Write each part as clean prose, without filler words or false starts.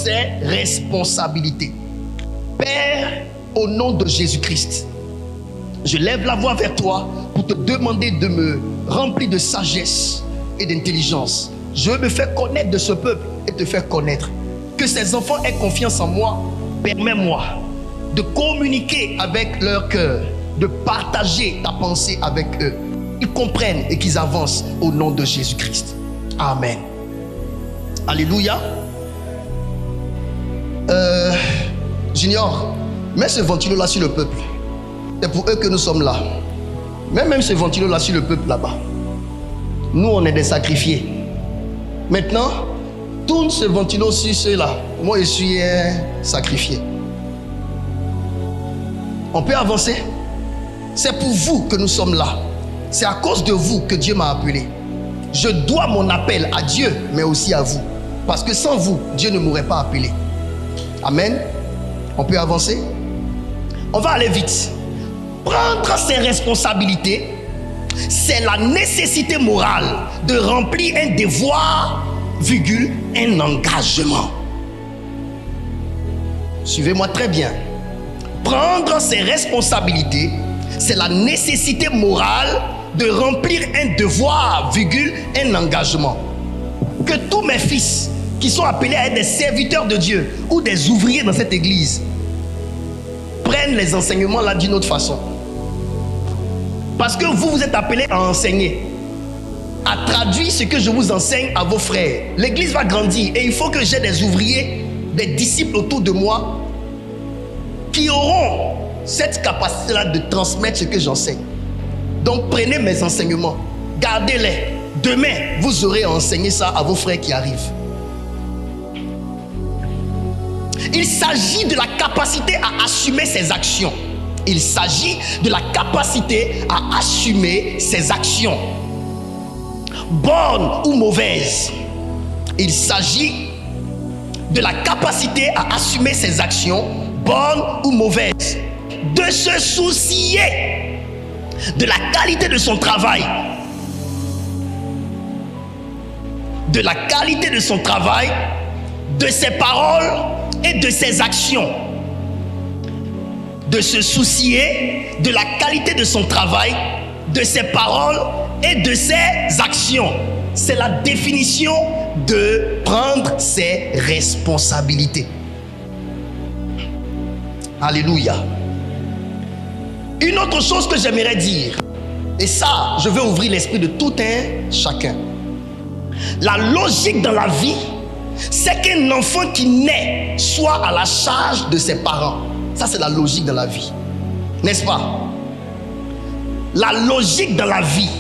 ses responsabilités. Père, au nom de Jésus-Christ, je lève la voix vers toi pour te demander de me remplir de sagesse et d'intelligence. Je veux me faire connaître de ce peuple et te faire connaître. Que ces enfants aient confiance en moi. Permets-moi de communiquer avec leur cœur, de partager ta pensée avec eux. Ils comprennent et qu'ils avancent au nom de Jésus-Christ. Amen. Alléluia. Junior, mets ce ventilo-là sur le peuple. C'est pour eux que nous sommes là. Mets même ce ventilo-là sur le peuple là-bas. Nous, on est des sacrifiés. Maintenant, tourne ce ventilo sur ceux-là. Moi, je suis un sacrifié. On peut avancer? C'est pour vous que nous sommes là. C'est à cause de vous que Dieu m'a appelé. Je dois mon appel à Dieu, mais aussi à vous. Parce que sans vous, Dieu ne m'aurait pas appelé. Amen. On peut avancer? On va aller vite. Prendre ses responsabilités, c'est la nécessité morale de remplir un devoir, virgule, un engagement. Suivez-moi très bien. Prendre ses responsabilités, c'est la nécessité morale de remplir un devoir, virgule, un engagement. Que tous mes fils qui sont appelés à être des serviteurs de Dieu ou des ouvriers dans cette église prennent les enseignements là d'une autre façon. Parce que vous êtes appelés à enseigner, à traduire ce que je vous enseigne à vos frères. L'église va grandir et il faut que j'ai des ouvriers, des disciples autour de moi qui auront cette capacité-là de transmettre ce que j'enseigne. Donc prenez mes enseignements, gardez-les. Demain, vous aurez enseigné ça à vos frères qui arrivent. Il s'agit de la capacité à assumer ses actions. Il s'agit de la capacité à assumer ses actions. Bonnes ou mauvaises. Il s'agit de la capacité à assumer ses actions, bonnes ou mauvaises. De se soucier de la qualité de son travail. De la qualité de son travail, de ses paroles et de ses actions. De se soucier de la qualité de son travail, de ses paroles et de ses actions. C'est la définition de prendre ses responsabilités. Alléluia. Une autre chose que j'aimerais dire, et ça, je veux ouvrir l'esprit de tout un chacun. La logique dans la vie, c'est qu'un enfant qui naît soit à la charge de ses parents. Ça, c'est la logique dans la vie. N'est-ce pas? La logique dans la vie,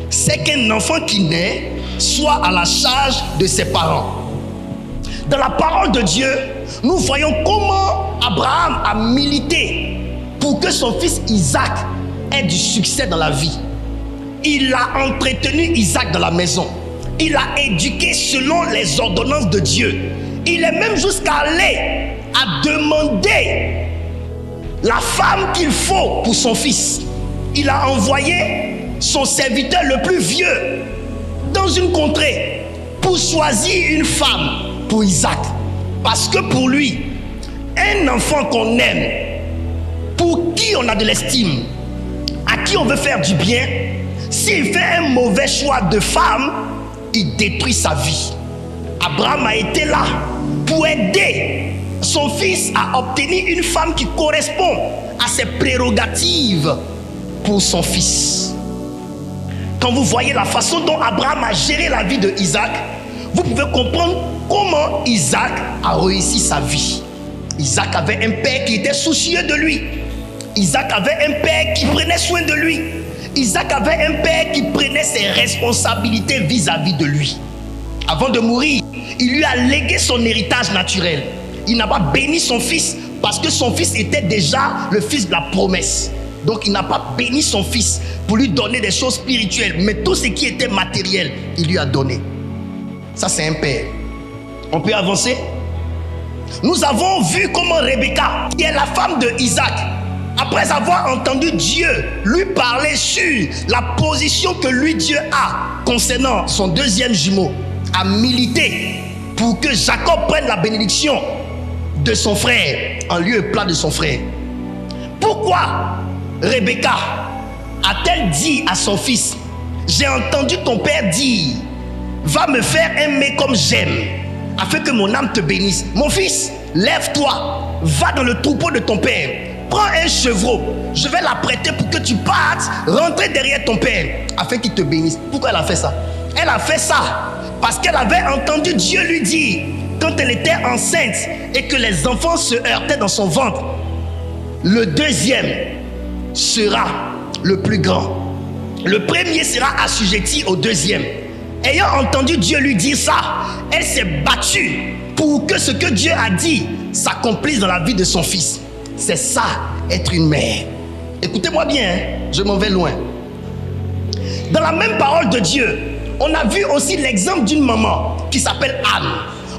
c'est qu'un enfant qui naît soit à la charge de ses parents. Dans la parole de Dieu, nous voyons comment Abraham a milité pour que son fils Isaac ait du succès dans la vie. Il a entretenu Isaac dans la maison. Il a éduqué selon les ordonnances de Dieu. Il est même jusqu'à aller à demander la femme qu'il faut pour son fils. Il a envoyé son serviteur le plus vieux dans une contrée pour choisir une femme pour Isaac. Parce que pour lui, un enfant qu'on aime, pour qui on a de l'estime, à qui on veut faire du bien, s'il fait un mauvais choix de femme, il détruit sa vie. Abraham a été là pour aider son fils à obtenir une femme qui correspond à ses prérogatives pour son fils. Quand vous voyez la façon dont Abraham a géré la vie de Isaac, vous pouvez comprendre comment Isaac a réussi sa vie. Isaac avait un père qui était soucieux de lui. Isaac avait un père qui prenait soin de lui. Isaac avait un père qui prenait ses responsabilités vis-à-vis de lui. Avant de mourir, il lui a légué son héritage naturel. Il n'a pas béni son fils parce que son fils était déjà le fils de la promesse. Donc il n'a pas béni son fils pour lui donner des choses spirituelles. Mais tout ce qui était matériel, il lui a donné. Ça, c'est un père. On peut avancer? Nous avons vu comment Rebecca, qui est la femme de Isaac, après avoir entendu Dieu lui parler sur la position que lui Dieu a concernant son deuxième jumeau, a milité pour que Jacob prenne la bénédiction de son frère en lieu et place de son frère. Pourquoi Rebecca a-t-elle dit à son fils, j'ai entendu ton père dire, va me faire aimer comme j'aime, afin que mon âme te bénisse. Mon fils, lève-toi, va dans le troupeau de ton père, prends un chevreau, je vais l'apprêter pour que tu partes, rentrer derrière ton père, afin qu'il te bénisse. Pourquoi elle a fait ça? Elle a fait ça parce qu'elle avait entendu Dieu lui dire, quand elle était enceinte et que les enfants se heurtaient dans son ventre, le deuxième sera le plus grand. Le premier sera assujetti au deuxième. Ayant entendu Dieu lui dire ça, elle s'est battue pour que ce que Dieu a dit s'accomplisse dans la vie de son fils. C'est ça, être une mère. Écoutez-moi bien, hein, je m'en vais loin. Dans la même parole de Dieu, on a vu aussi l'exemple d'une maman qui s'appelle Anne.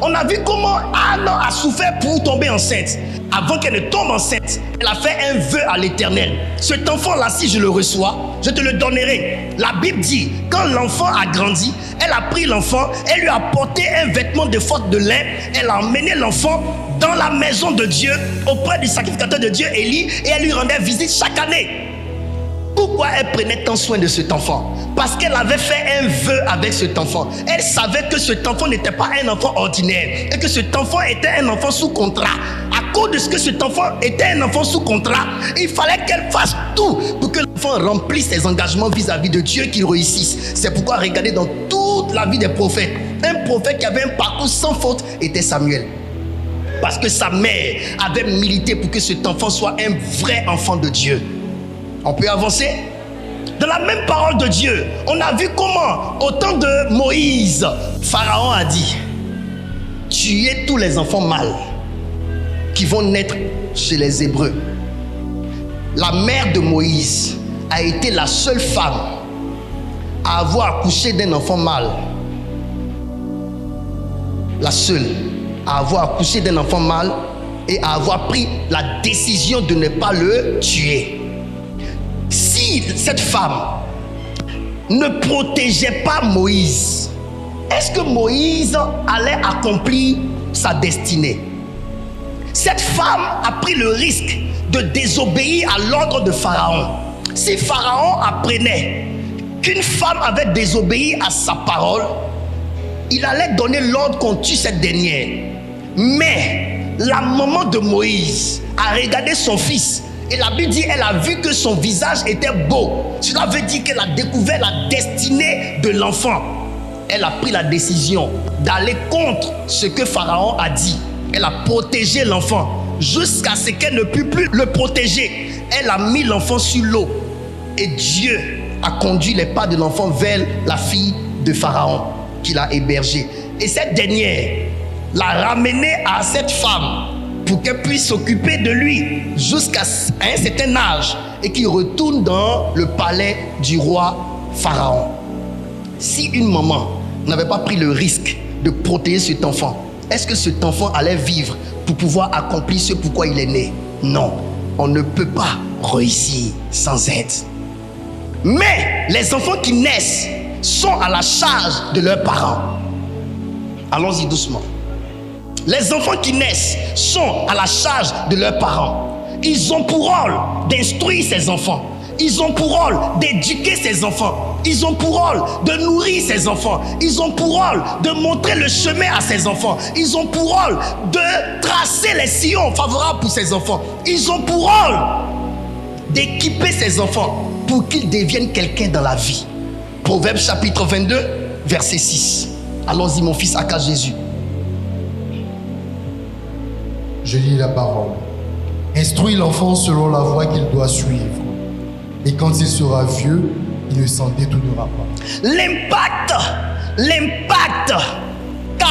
On a vu comment Anne a souffert pour tomber enceinte. Avant qu'elle ne tombe enceinte, elle a fait un vœu à l'Éternel. Cet enfant-là, si je le reçois, je te le donnerai. La Bible dit, quand l'enfant a grandi, elle a pris l'enfant, elle lui a porté un vêtement de faute de lin, elle a emmené l'enfant dans la maison de Dieu, auprès du sacrificateur de Dieu, Élie, et elle lui rendait visite chaque année. Pourquoi elle prenait tant soin de cet enfant? Parce qu'elle avait fait un vœu avec cet enfant. Elle savait que cet enfant n'était pas un enfant ordinaire et que cet enfant était un enfant sous contrat. À cause de ce que cet enfant était un enfant sous contrat, il fallait qu'elle fasse tout pour que l'enfant remplisse ses engagements vis-à-vis de Dieu, qu'il réussisse. C'est pourquoi regardez dans toute la vie des prophètes, un prophète qui avait un parcours sans faute était Samuel. Parce que sa mère avait milité pour que cet enfant soit un vrai enfant de Dieu. On peut avancer? Dans la même parole de Dieu, on a vu comment, au temps de Moïse, Pharaon a dit, tuez tous les enfants mâles qui vont naître chez les Hébreux. La mère de Moïse a été la seule femme à avoir accouché d'un enfant mâle. La seule à avoir accouché d'un enfant mâle et à avoir pris la décision de ne pas le tuer. Si cette femme ne protégeait pas Moïse, est-ce que Moïse allait accomplir sa destinée? Cette femme a pris le risque de désobéir à l'ordre de Pharaon. Si Pharaon apprenait qu'une femme avait désobéi à sa parole, il allait donner l'ordre qu'on tue cette dernière. Mais la maman de Moïse a regardé son fils et la Bible dit elle a vu que son visage était beau. Cela veut dire qu'elle a découvert la destinée de l'enfant. Elle a pris la décision d'aller contre ce que Pharaon a dit. Elle a protégé l'enfant jusqu'à ce qu'elle ne put plus le protéger. Elle a mis l'enfant sur l'eau et Dieu a conduit les pas de l'enfant vers la fille de Pharaon qu'il a hébergée. Et cette dernière l'a ramené à cette femme pour qu'elle puisse s'occuper de lui jusqu'à un certain âge et qu'il retourne dans le palais du roi Pharaon. Si une maman n'avait pas pris le risque de protéger cet enfant, est-ce que cet enfant allait vivre pour pouvoir accomplir ce pourquoi il est né? Non, on ne peut pas réussir sans aide. Mais les enfants qui naissent sont à la charge de leurs parents. Allons-y doucement. Les enfants qui naissent sont à la charge de leurs parents. Ils ont pour rôle d'instruire ces enfants. Ils ont pour rôle d'éduquer ces enfants. Ils ont pour rôle de nourrir ces enfants. Ils ont pour rôle de montrer le chemin à ces enfants. Ils ont pour rôle de tracer les sillons favorables pour ces enfants. Ils ont pour rôle d'équiper ces enfants pour qu'ils deviennent quelqu'un dans la vie. Proverbe chapitre 22, verset 6. Allons-y mon fils, acclame Jésus. Je lis la parole. Instruis l'enfant selon la voie qu'il doit suivre. Et quand il sera vieux, il ne s'en détournera pas. L'impact qu'a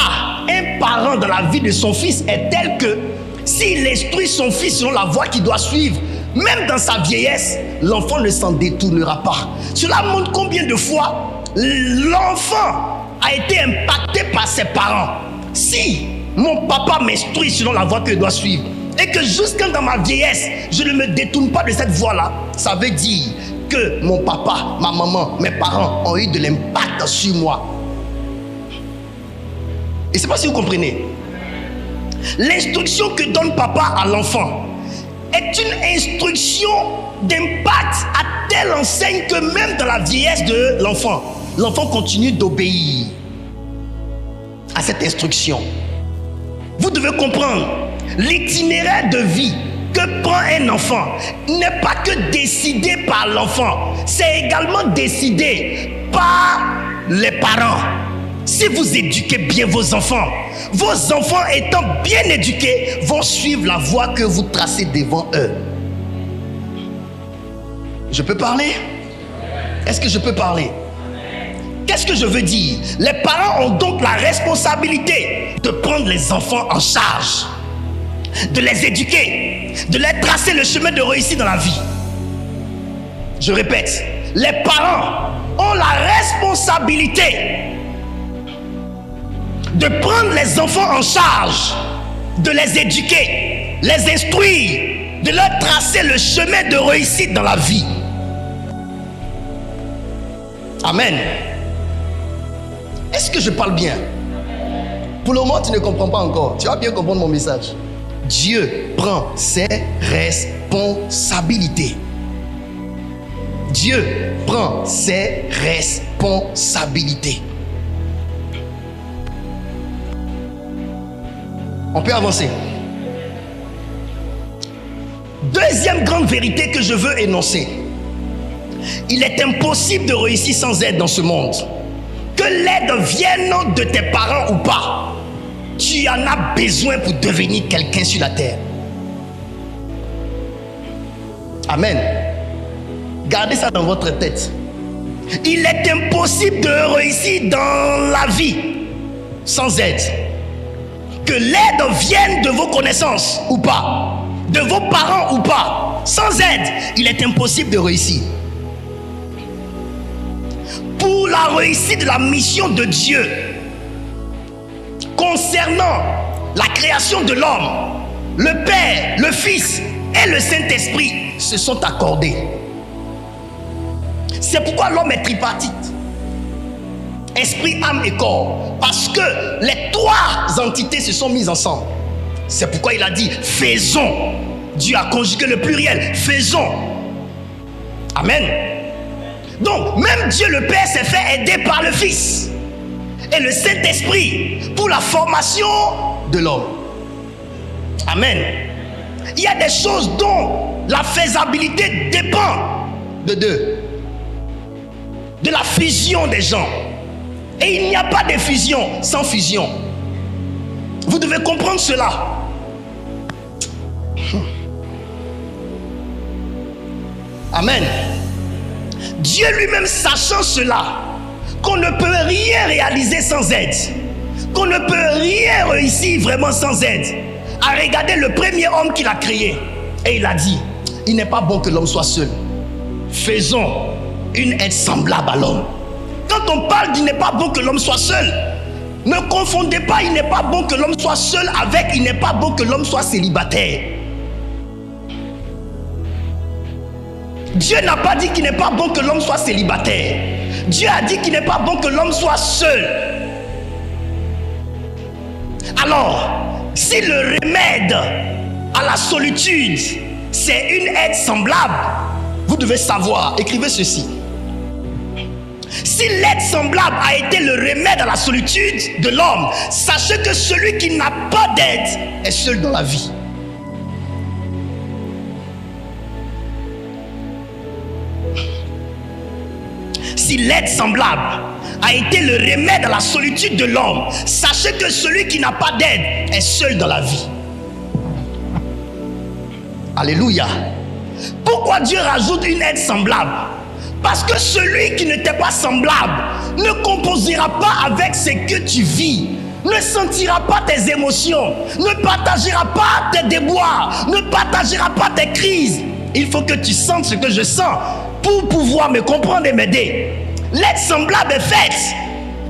un parent dans la vie de son fils est tel que s'il instruit son fils selon la voie qu'il doit suivre, même dans sa vieillesse, l'enfant ne s'en détournera pas. Cela montre combien de fois l'enfant a été impacté par ses parents. Si mon papa m'instruit selon la voie que je dois suivre et que jusqu'à dans ma vieillesse, je ne me détourne pas de cette voie-là, ça veut dire que mon papa, ma maman, mes parents ont eu de l'impact sur moi. Et je ne sais pas si vous comprenez. L'instruction que donne papa à l'enfant est une instruction d'impact à telle enseigne que même dans la vieillesse de l'enfant continue d'obéir à cette instruction. Vous devez comprendre, l'itinéraire de vie que prend un enfant n'est pas que décidé par l'enfant, c'est également décidé par les parents. Si vous éduquez bien vos enfants étant bien éduqués vont suivre la voie que vous tracez devant eux. Je peux parler? Est-ce que je peux parler? Qu'est-ce que je veux dire? Les parents ont donc la responsabilité de prendre les enfants en charge, de les éduquer, de leur tracer le chemin de réussite dans la vie. Je répète, les parents ont la responsabilité de prendre les enfants en charge, de les éduquer, les instruire, de leur tracer le chemin de réussite dans la vie. Amen. Est-ce que je parle bien? Pour le moment, tu ne comprends pas encore. Tu vas bien comprendre mon message. Dieu prend ses responsabilités. Dieu prend ses responsabilités. On peut avancer. Deuxième grande vérité que je veux énoncer. Il est impossible de réussir sans aide dans ce monde. Que l'aide vienne de tes parents ou pas, tu en as besoin pour devenir quelqu'un sur la terre. Amen. Gardez ça dans votre tête. Il est impossible de réussir dans la vie sans aide. Que l'aide vienne de vos connaissances ou pas, de vos parents ou pas, sans aide, il est impossible de réussir. Pour la réussite de la mission de Dieu concernant la création de l'homme, le Père, le Fils et le Saint-Esprit se sont accordés. C'est pourquoi l'homme est tripartite. Esprit, âme et corps. Parce que les trois entités se sont mises ensemble. C'est pourquoi il a dit faisons. Dieu a conjugué le pluriel. Faisons. Amen. Donc, même Dieu le Père s'est fait aider par le Fils et le Saint-Esprit pour la formation de l'homme. Amen. Il y a des choses dont la faisabilité dépend de deux. De la fusion des gens. Et il n'y a pas de fusion sans fusion. Vous devez comprendre cela. Amen. Dieu lui-même sachant cela, qu'on ne peut rien réaliser sans aide, qu'on ne peut rien réussir vraiment sans aide, a regardé le premier homme qu'il a créé et il a dit, il n'est pas bon que l'homme soit seul. Faisons une aide semblable à l'homme. Quand on parle d'il n'est pas bon que l'homme soit seul, ne confondez pas il n'est pas bon que l'homme soit seul avec il n'est pas bon que l'homme soit célibataire. Dieu n'a pas dit qu'il n'est pas bon que l'homme soit célibataire. Dieu a dit qu'il n'est pas bon que l'homme soit seul. Alors, si le remède à la solitude, c'est une aide semblable, vous devez savoir, écrivez ceci. Si l'aide semblable a été le remède à la solitude de l'homme, sachez que celui qui n'a pas d'aide est seul dans la vie. Si l'aide semblable a été le remède à la solitude de l'homme, sachez que celui qui n'a pas d'aide est seul dans la vie. Alléluia. Pourquoi Dieu rajoute une aide semblable? Parce que celui qui ne t'est pas semblable ne composera pas avec ce que tu vis, ne sentira pas tes émotions, ne partagera pas tes déboires, ne partagera pas tes crises. Il faut que tu sentes ce que je sens pour pouvoir me comprendre et m'aider. L'aide semblable est faite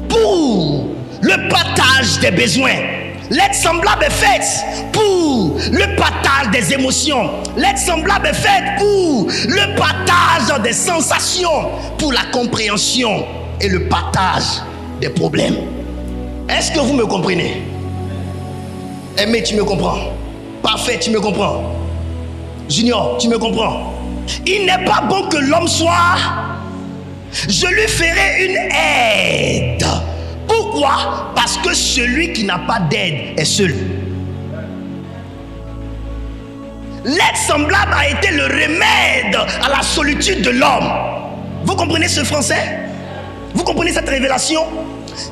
pour le partage des besoins. L'aide semblable est faite pour le partage des émotions. L'aide semblable est faite pour le partage des sensations, pour la compréhension et le partage des problèmes. Est-ce que vous me comprenez? Aimé, tu me comprends? Parfait, tu me comprends? Junior, tu me comprends? Il n'est pas bon que l'homme soit. Je lui ferai une aide. Pourquoi? Parce que celui qui n'a pas d'aide est seul. L'aide semblable a été le remède à la solitude de l'homme. Vous comprenez ce français? Vous comprenez cette révélation?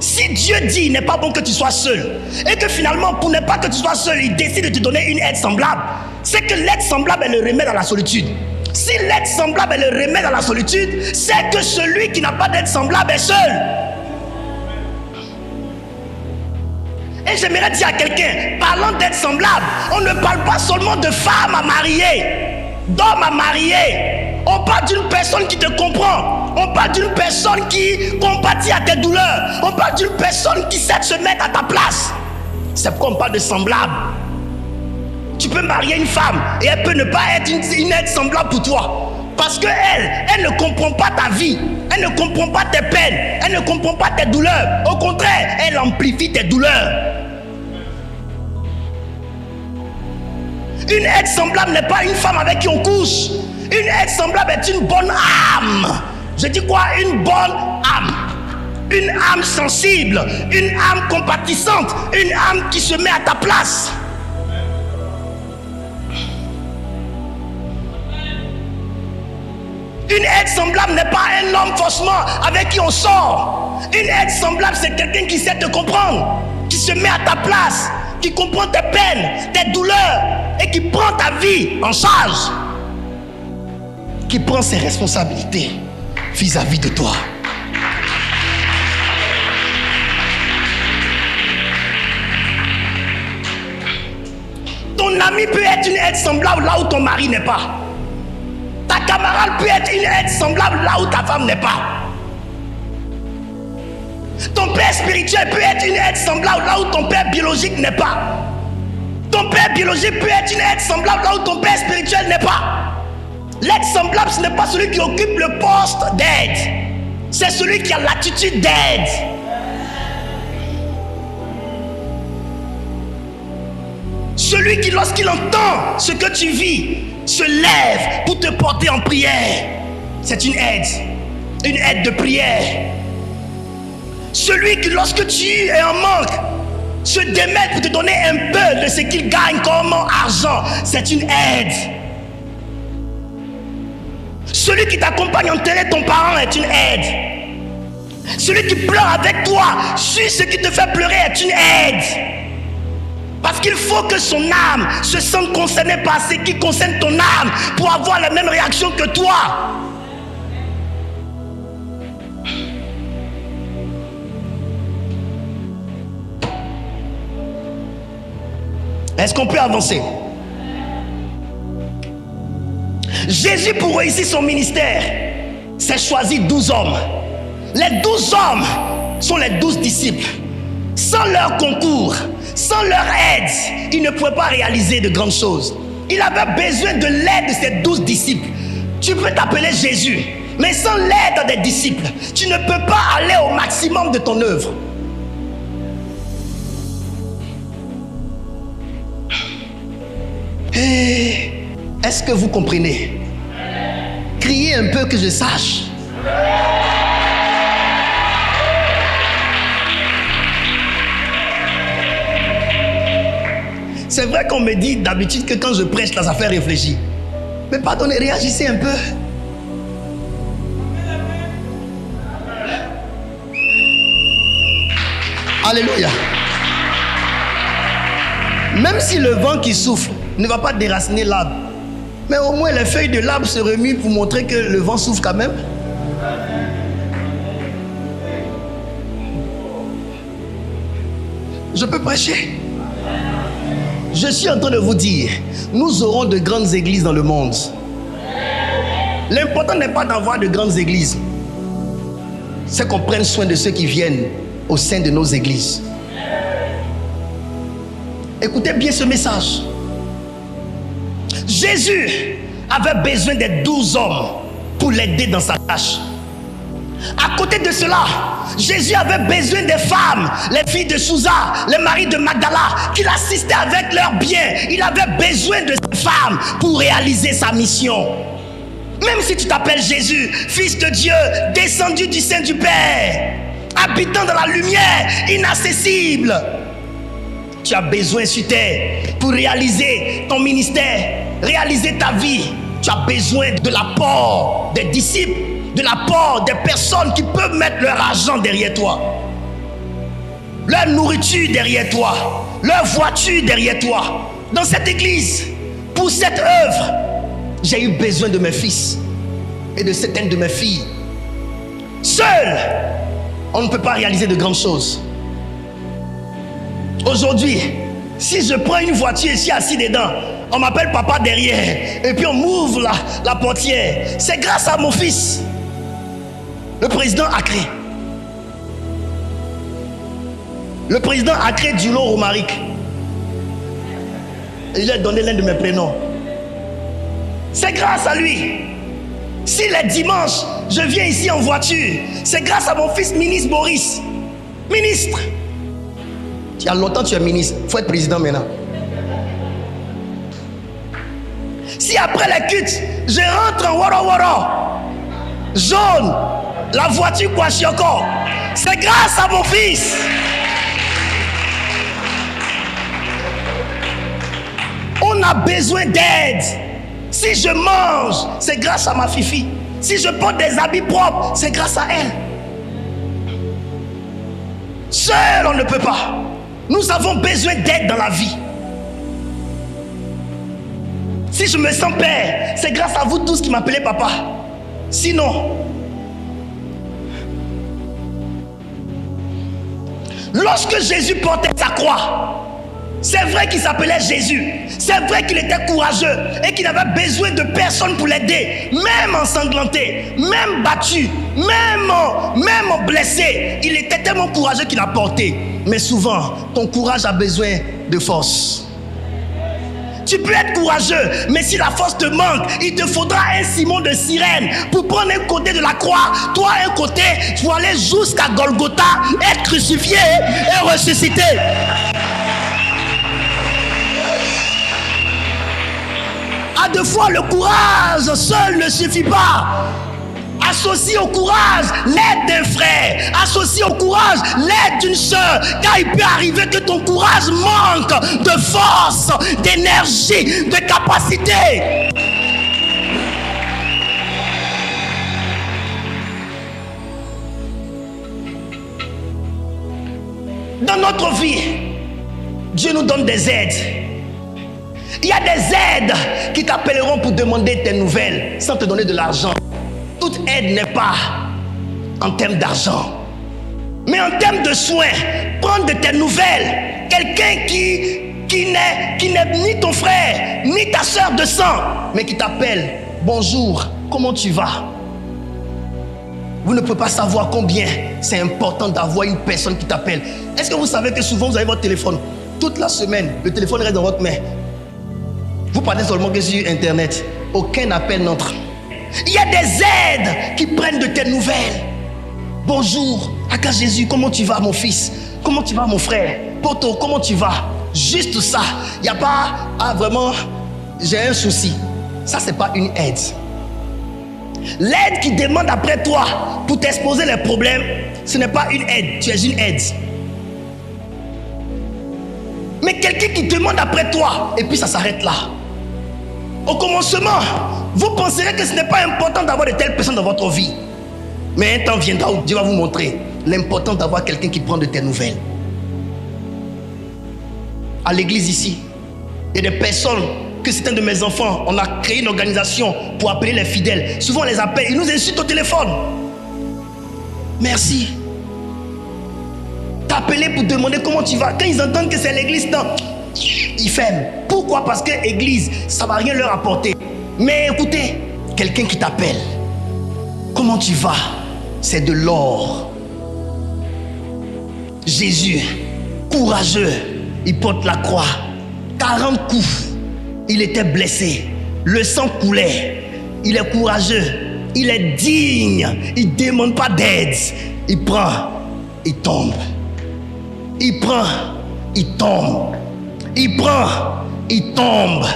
Si Dieu dit il n'est pas bon que tu sois seul, et que finalement pour ne pas que tu sois seul, il décide de te donner une aide semblable, c'est que l'aide semblable est le remède à la solitude. Si l'aide semblable est le remède à la solitude, c'est que celui qui n'a pas d'aide semblable est seul. Et j'aimerais dire à quelqu'un, parlant d'aide semblable, on ne parle pas seulement de femmes à marier, d'hommes à marier. On parle d'une personne qui te comprend. On parle d'une personne qui compatit à tes douleurs. On parle d'une personne qui sait se mettre à ta place. C'est pourquoi on parle de semblable. Tu peux marier une femme et elle peut ne pas être une aide semblable pour toi. Parce qu'elle ne comprend pas ta vie. Elle ne comprend pas tes peines. Elle ne comprend pas tes douleurs. Au contraire, elle amplifie tes douleurs. Une aide semblable n'est pas une femme avec qui on couche. Une aide semblable est une bonne âme. Je dis quoi? Une bonne âme. Une âme sensible. Une âme compatissante. Une âme qui se met à ta place. Une aide semblable n'est pas un homme forcément avec qui on sort. Une aide semblable, c'est quelqu'un qui sait te comprendre, qui se met à ta place, qui comprend tes peines, tes douleurs et qui prend ta vie en charge, qui prend ses responsabilités vis-à-vis de toi. Ton ami peut être une aide semblable là où ton mari n'est pas. Ta camarade peut être une aide semblable là où ta femme n'est pas. Ton père spirituel peut être une aide semblable là où ton père biologique n'est pas. Ton père biologique peut être une aide semblable là où ton père spirituel n'est pas. L'aide semblable, ce n'est pas celui qui occupe le poste d'aide. C'est celui qui a l'attitude d'aide. Celui qui, lorsqu'il entend ce que tu vis, se lève pour te porter en prière. C'est une aide de prière. Celui qui, lorsque tu es en manque, se démet pour te donner un peu de ce qu'il gagne comme argent, c'est une aide. Celui qui t'accompagne à enterrer ton parent est une aide. Celui qui pleure avec toi sur ce qui te fait pleurer est une aide. Parce qu'il faut que son âme se sente concernée par ce qui concerne ton âme pour avoir la même réaction que toi. Est-ce qu'on peut avancer? Jésus, pour réussir son ministère, s'est choisi 12 hommes. Les 12 hommes sont les 12 disciples. Sans leur concours, sans leur aide, il ne pouvait pas réaliser de grandes choses. Il avait besoin de l'aide de ses 12 disciples. Tu peux t'appeler Jésus, mais sans l'aide des disciples, tu ne peux pas aller au maximum de ton œuvre. Est-ce que vous comprenez? Criez un peu que je sache. C'est vrai qu'on me dit d'habitude que quand je prêche, là, ça fait réfléchir. Mais pardonnez, réagissez un peu. Alléluia. Même si le vent qui souffle ne va pas déraciner l'arbre, mais au moins les feuilles de l'arbre se remuent pour montrer que le vent souffle quand même. Je peux prêcher. Je suis en train de vous dire, nous aurons de grandes églises dans le monde. L'important n'est pas d'avoir de grandes églises, c'est qu'on prenne soin de ceux qui viennent au sein de nos églises. Écoutez bien ce message. Jésus avait besoin des 12 hommes pour l'aider dans sa tâche. À côté de cela, Jésus avait besoin des femmes, les filles de Souza, les maris de Magdala, qui l'assistaient avec leurs biens. Il avait besoin de ces femmes pour réaliser sa mission. Même si tu t'appelles Jésus, Fils de Dieu, descendu du sein du Père, habitant dans la lumière, inaccessible, tu as besoin sur terre pour réaliser ton ministère, réaliser ta vie. Tu as besoin de l'apport des disciples, de l'apport des personnes qui peuvent mettre leur argent derrière toi, leur nourriture derrière toi, leur voiture derrière toi. Dans cette église, pour cette œuvre, j'ai eu besoin de mes fils et de certaines de mes filles. Seul, on ne peut pas réaliser de grandes choses. Aujourd'hui, si je prends une voiture et je suis assis dedans, on m'appelle papa derrière et puis on m'ouvre la portière. C'est grâce à mon fils, le président Acré. Le président Acré Dulo Romaric. Il a donné l'un de mes prénoms. C'est grâce à lui. Si les dimanches, je viens ici en voiture, c'est grâce à mon fils ministre Boris. Ministre. Il y a longtemps que tu es ministre. Il faut être président maintenant. Si après les cultes, je rentre en Woro Woro, jaune, la voiture Kwashioko, c'est grâce à mon fils. On a besoin d'aide. Si je mange, c'est grâce à ma fifi. Si je porte des habits propres, c'est grâce à elle. Seul, on ne peut pas. Nous avons besoin d'aide dans la vie. Si je me sens père, c'est grâce à vous tous qui m'appelez papa. Sinon, lorsque Jésus portait sa croix, c'est vrai qu'il s'appelait Jésus. C'est vrai qu'il était courageux et qu'il avait besoin de personne pour l'aider. Même ensanglanté, même battu, même blessé. Il était tellement courageux qu'il a porté. Mais souvent, ton courage a besoin de force. Tu peux être courageux, mais si la force te manque, il te faudra un Simon de Cyrène pour prendre un côté de la croix, toi un côté, pour aller jusqu'à Golgotha, être crucifié et ressuscité. À deux fois, le courage seul ne suffit pas. Associe au courage l'aide d'un frère. Associe au courage l'aide d'une soeur. Car il peut arriver que ton courage manque de force, d'énergie, de capacité. Dans notre vie, Dieu nous donne des aides. Il y a des aides qui t'appelleront pour demander tes nouvelles sans te donner de l'argent. Toute aide n'est pas en termes d'argent, mais en termes de soins. Prendre de tes nouvelles. Quelqu'un qui n'est ni ton frère, ni ta soeur de sang, mais qui t'appelle. Bonjour, comment tu vas? Vous ne pouvez pas savoir combien c'est important d'avoir une personne qui t'appelle. Est-ce que vous savez que souvent vous avez votre téléphone, toute la semaine, le téléphone reste dans votre main. Vous parlez seulement que sur Internet. Aucun appel n'entre. Il y a des aides qui prennent de tes nouvelles. Bonjour, Aka Jésus, comment tu vas mon fils? Comment tu vas mon frère? Poto, comment tu vas? Juste ça. Il n'y a pas, vraiment, j'ai un souci. Ça, c'est pas une aide. L'aide qui demande après toi pour t'exposer les problèmes, ce n'est pas une aide, tu es une aide. Mais quelqu'un qui demande après toi, et puis ça s'arrête là. Au commencement, vous penserez que ce n'est pas important d'avoir de telles personnes dans votre vie. Mais un temps viendra où Dieu va vous montrer l'importance d'avoir quelqu'un qui prend de tes nouvelles. À l'église ici, il y a des personnes que certains de mes enfants, on a créé une organisation pour appeler les fidèles. Souvent on les appelle, ils nous insultent au téléphone. Merci. T'as appelé pour demander comment tu vas. Quand ils entendent que c'est l'église, non, ils ferment. Pourquoi? Parce que l'église, ça ne va rien leur apporter. Mais écoutez, quelqu'un qui t'appelle, comment tu vas? C'est de l'or. Jésus, courageux, il porte la croix. 40 coups, il était blessé. Le sang coulait. Il est courageux. il est digne, il ne demande pas d'aide. Il prend, il tombe. Il prend, il tombe. Il prend, il tombe.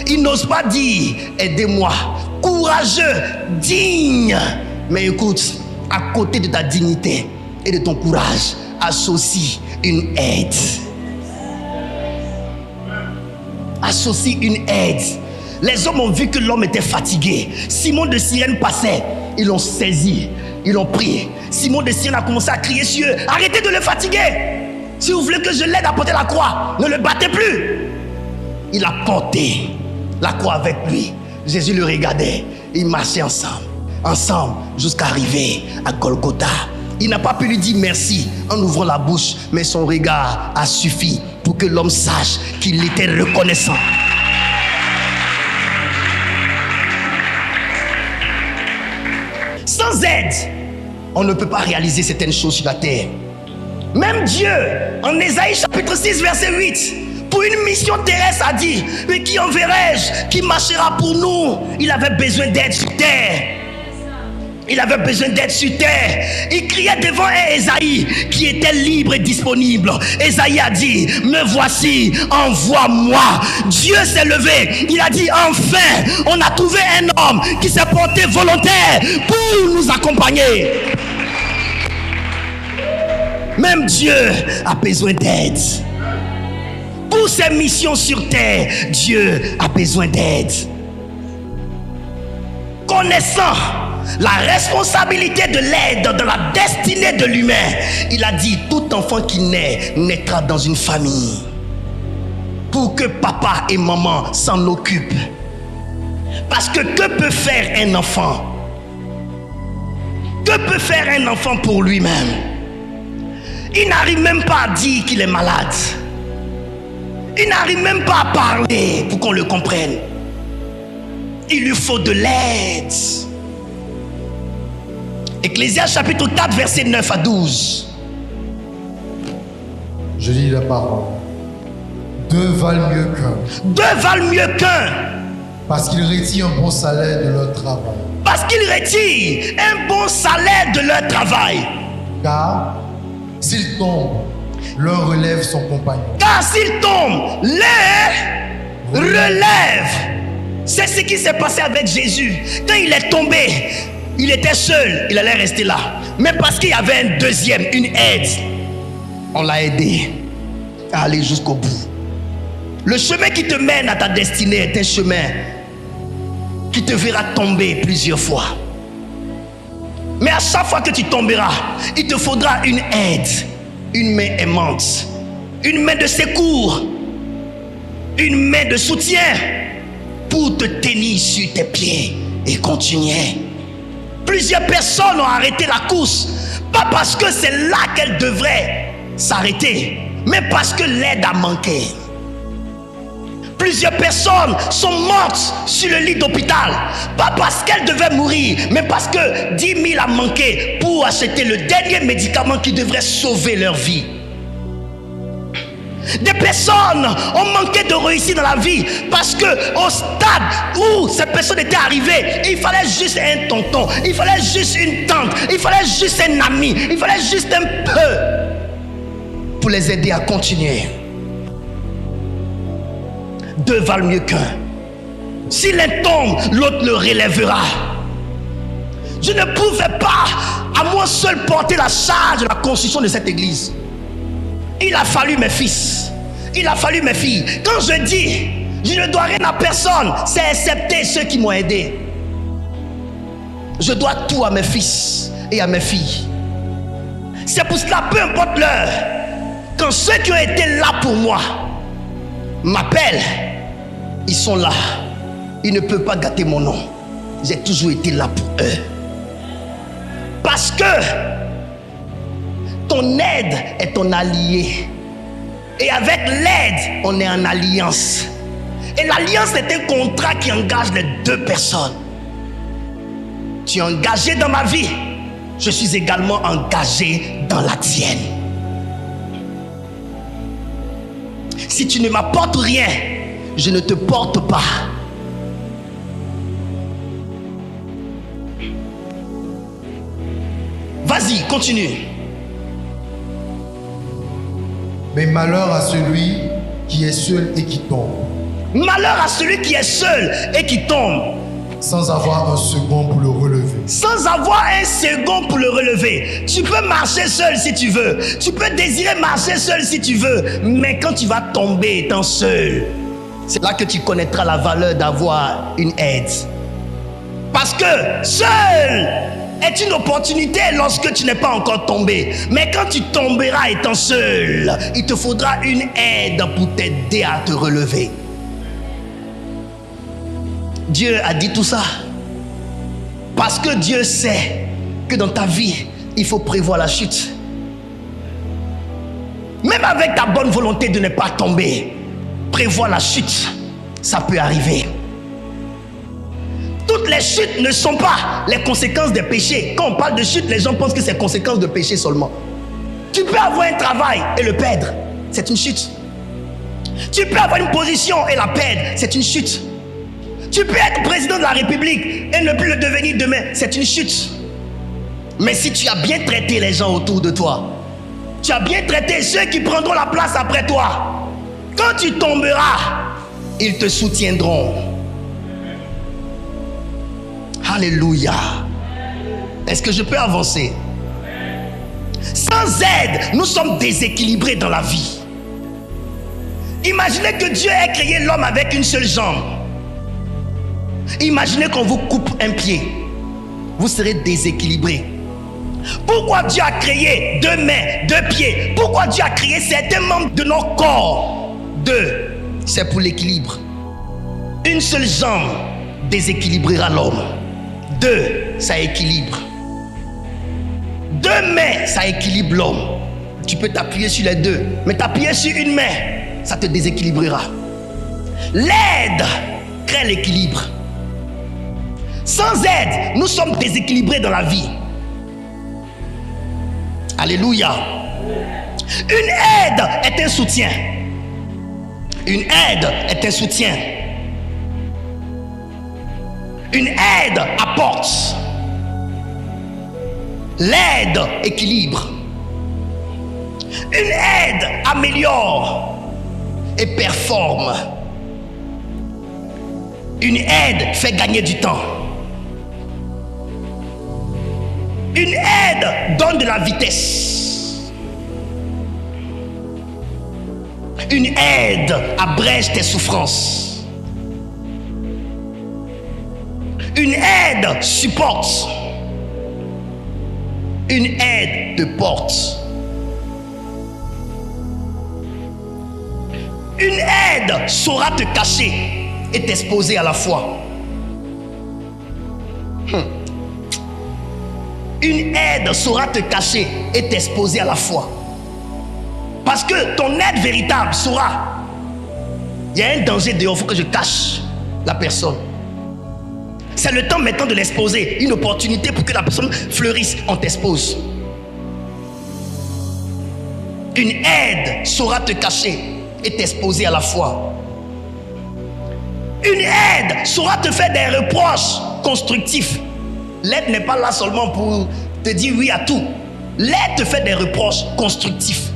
Il n'ose pas dire aidez-moi. Courageux, digne. Mais écoute, à côté de ta dignité et de ton courage, associe une aide. Associe une aide. Les hommes ont vu que l'homme était fatigué. Simon de Cyrène passait. Ils l'ont saisi. Ils l'ont pris. Simon de Cyrène a commencé à crier sur eux. Arrêtez de le fatiguer. Si vous voulez que je l'aide à porter la croix, ne le battez plus. Il a porté la croix avec lui. Jésus le regardait. Ils marchaient ensemble, jusqu'à arriver à Golgotha. Il n'a pas pu lui dire merci en ouvrant la bouche, mais son regard a suffi pour que l'homme sache qu'il était reconnaissant. Sans aide, on ne peut pas réaliser certaines choses sur la terre. Même Dieu, en Ésaïe chapitre 6, verset 8, pour une mission terrestre a dit, mais qui enverrai-je? Qui marchera pour nous? Il avait besoin d'aide sur terre. Il avait besoin d'aide sur terre. Il criait devant un Ésaïe qui était libre et disponible. Ésaïe a dit, me voici, envoie-moi. Dieu s'est levé. Il a dit, enfin, on a trouvé un homme qui s'est porté volontaire pour nous accompagner. Même Dieu a besoin d'aide. Pour ses missions sur terre, Dieu a besoin d'aide. Connaissant la responsabilité de l'aide dans la destinée de l'humain, il a dit, tout enfant qui naît naîtra dans une famille pour que papa et maman s'en occupent. Parce que peut faire un enfant? Que peut faire un enfant pour lui-même? Il n'arrive même pas à dire qu'il est malade. Il n'arrive même pas à parler pour qu'on le comprenne. Il lui faut de l'aide. Ecclésiaste chapitre 4, verset 9 à 12. Je lis la parole. Deux valent mieux qu'un. Deux valent mieux qu'un. Parce qu'ils retirent un bon salaire de leur travail. Parce qu'ils retirent un bon salaire de leur travail. Car s'ils tombent, l'un relève son compagnon. Car s'ils tombent, l'un relève. C'est ce qui s'est passé avec Jésus. Quand il est tombé, il était seul, il allait rester là. Mais parce qu'il y avait un deuxième, une aide, on l'a aidé à aller jusqu'au bout. Le chemin qui te mène à ta destinée est un chemin qui te verra tomber plusieurs fois. Mais à chaque fois que tu tomberas, il te faudra une aide, une main aimante, une main de secours, une main de soutien pour te tenir sur tes pieds et continuer. Plusieurs personnes ont arrêté la course, pas parce que c'est là qu'elles devraient s'arrêter, mais parce que l'aide a manqué. Plusieurs personnes sont mortes sur le lit d'hôpital, pas parce qu'elles devaient mourir, mais parce que 10 000 a manqué pour acheter le dernier médicament qui devrait sauver leur vie. Des personnes ont manqué de réussir dans la vie parce que au stade où ces personnes étaient arrivées, il fallait juste un tonton, il fallait juste une tante, il fallait juste un ami, il fallait juste un peu pour les aider à continuer. Deux valent mieux qu'un. Si l'un tombe, l'autre le relèvera. Je ne pouvais pas à moi seul porter la charge de la construction de cette église. Il a fallu mes fils. Il a fallu mes filles. Quand je dis, je ne dois rien à personne, c'est accepter ceux qui m'ont aidé. Je dois tout à mes fils et à mes filles. C'est pour cela, peu importe l'heure, quand ceux qui ont été là pour moi m'appellent, ils sont là. Ils ne peuvent pas gâter mon nom. J'ai toujours été là pour eux. Parce que ton aide est ton allié. Et avec l'aide, on est en alliance. Et l'alliance est un contrat qui engage les deux personnes. Tu es engagé dans ma vie, je suis également engagé dans la tienne. Si tu ne m'apportes rien, je ne te porte pas. Vas-y, continue. Mais malheur à celui qui est seul et qui tombe, Malheur à celui qui est seul et qui tombe, sans avoir un second pour le relever. sans avoir un second pour le relever. Tu peux marcher seul si tu veux. Tu peux désirer marcher seul si tu veux. Mais quand tu vas tomber étant seul, c'est là que tu connaîtras la valeur d'avoir une aide. Parce que seul est une opportunité lorsque tu n'es pas encore tombé. Mais quand tu tomberas étant seul, il te faudra une aide pour t'aider à te relever. Dieu a dit tout ça parce que Dieu sait que dans ta vie, il faut prévoir la chute. Même avec ta bonne volonté de ne pas tomber, prévoir la chute, ça peut arriver. Toutes les chutes ne sont pas les conséquences des péchés. Quand on parle de chute, les gens pensent que c'est conséquence de péché seulement. Tu peux avoir un travail et le perdre, c'est une chute. Tu peux avoir une position et la perdre, c'est une chute. Tu peux être président de la République et ne plus le devenir demain, c'est une chute. Mais si tu as bien traité les gens autour de toi, tu as bien traité ceux qui prendront la place après toi, quand tu tomberas, ils te soutiendront. Alléluia. Est-ce que je peux avancer? Sans aide, nous sommes déséquilibrés dans la vie. Imaginez que Dieu ait créé l'homme avec une seule jambe. Imaginez qu'on vous coupe un pied. Vous serez déséquilibré. Pourquoi Dieu a créé 2 mains, 2 pieds? Pourquoi Dieu a créé certains membres de nos corps? 2, c'est pour l'équilibre. Une seule jambe déséquilibrera l'homme. 2, ça équilibre. 2 mains, ça équilibre l'homme. Tu peux t'appuyer sur les 2, mais t'appuyer sur une main, ça te déséquilibrera. L'aide crée l'équilibre. Sans aide, nous sommes déséquilibrés dans la vie. Alléluia. Une aide est un soutien. Une aide est un soutien. Une aide apporte. L'aide équilibre. Une aide améliore et performe. Une aide fait gagner du temps. Une aide donne de la vitesse. Une aide abrège tes souffrances. Une aide supporte. Une aide te porte. Une aide saura te cacher et t'exposer à la fois. Une aide saura te cacher et t'exposer à la fois. Parce que ton aide véritable saura, il y a un danger dehors, il faut que je cache la personne. C'est le temps maintenant de l'exposer, une opportunité pour que la personne fleurisse, on t'expose. Une aide saura te cacher et t'exposer à la fois. Une aide saura te faire des reproches constructifs. L'aide n'est pas là seulement pour te dire oui à tout. L'aide te fait des reproches constructifs.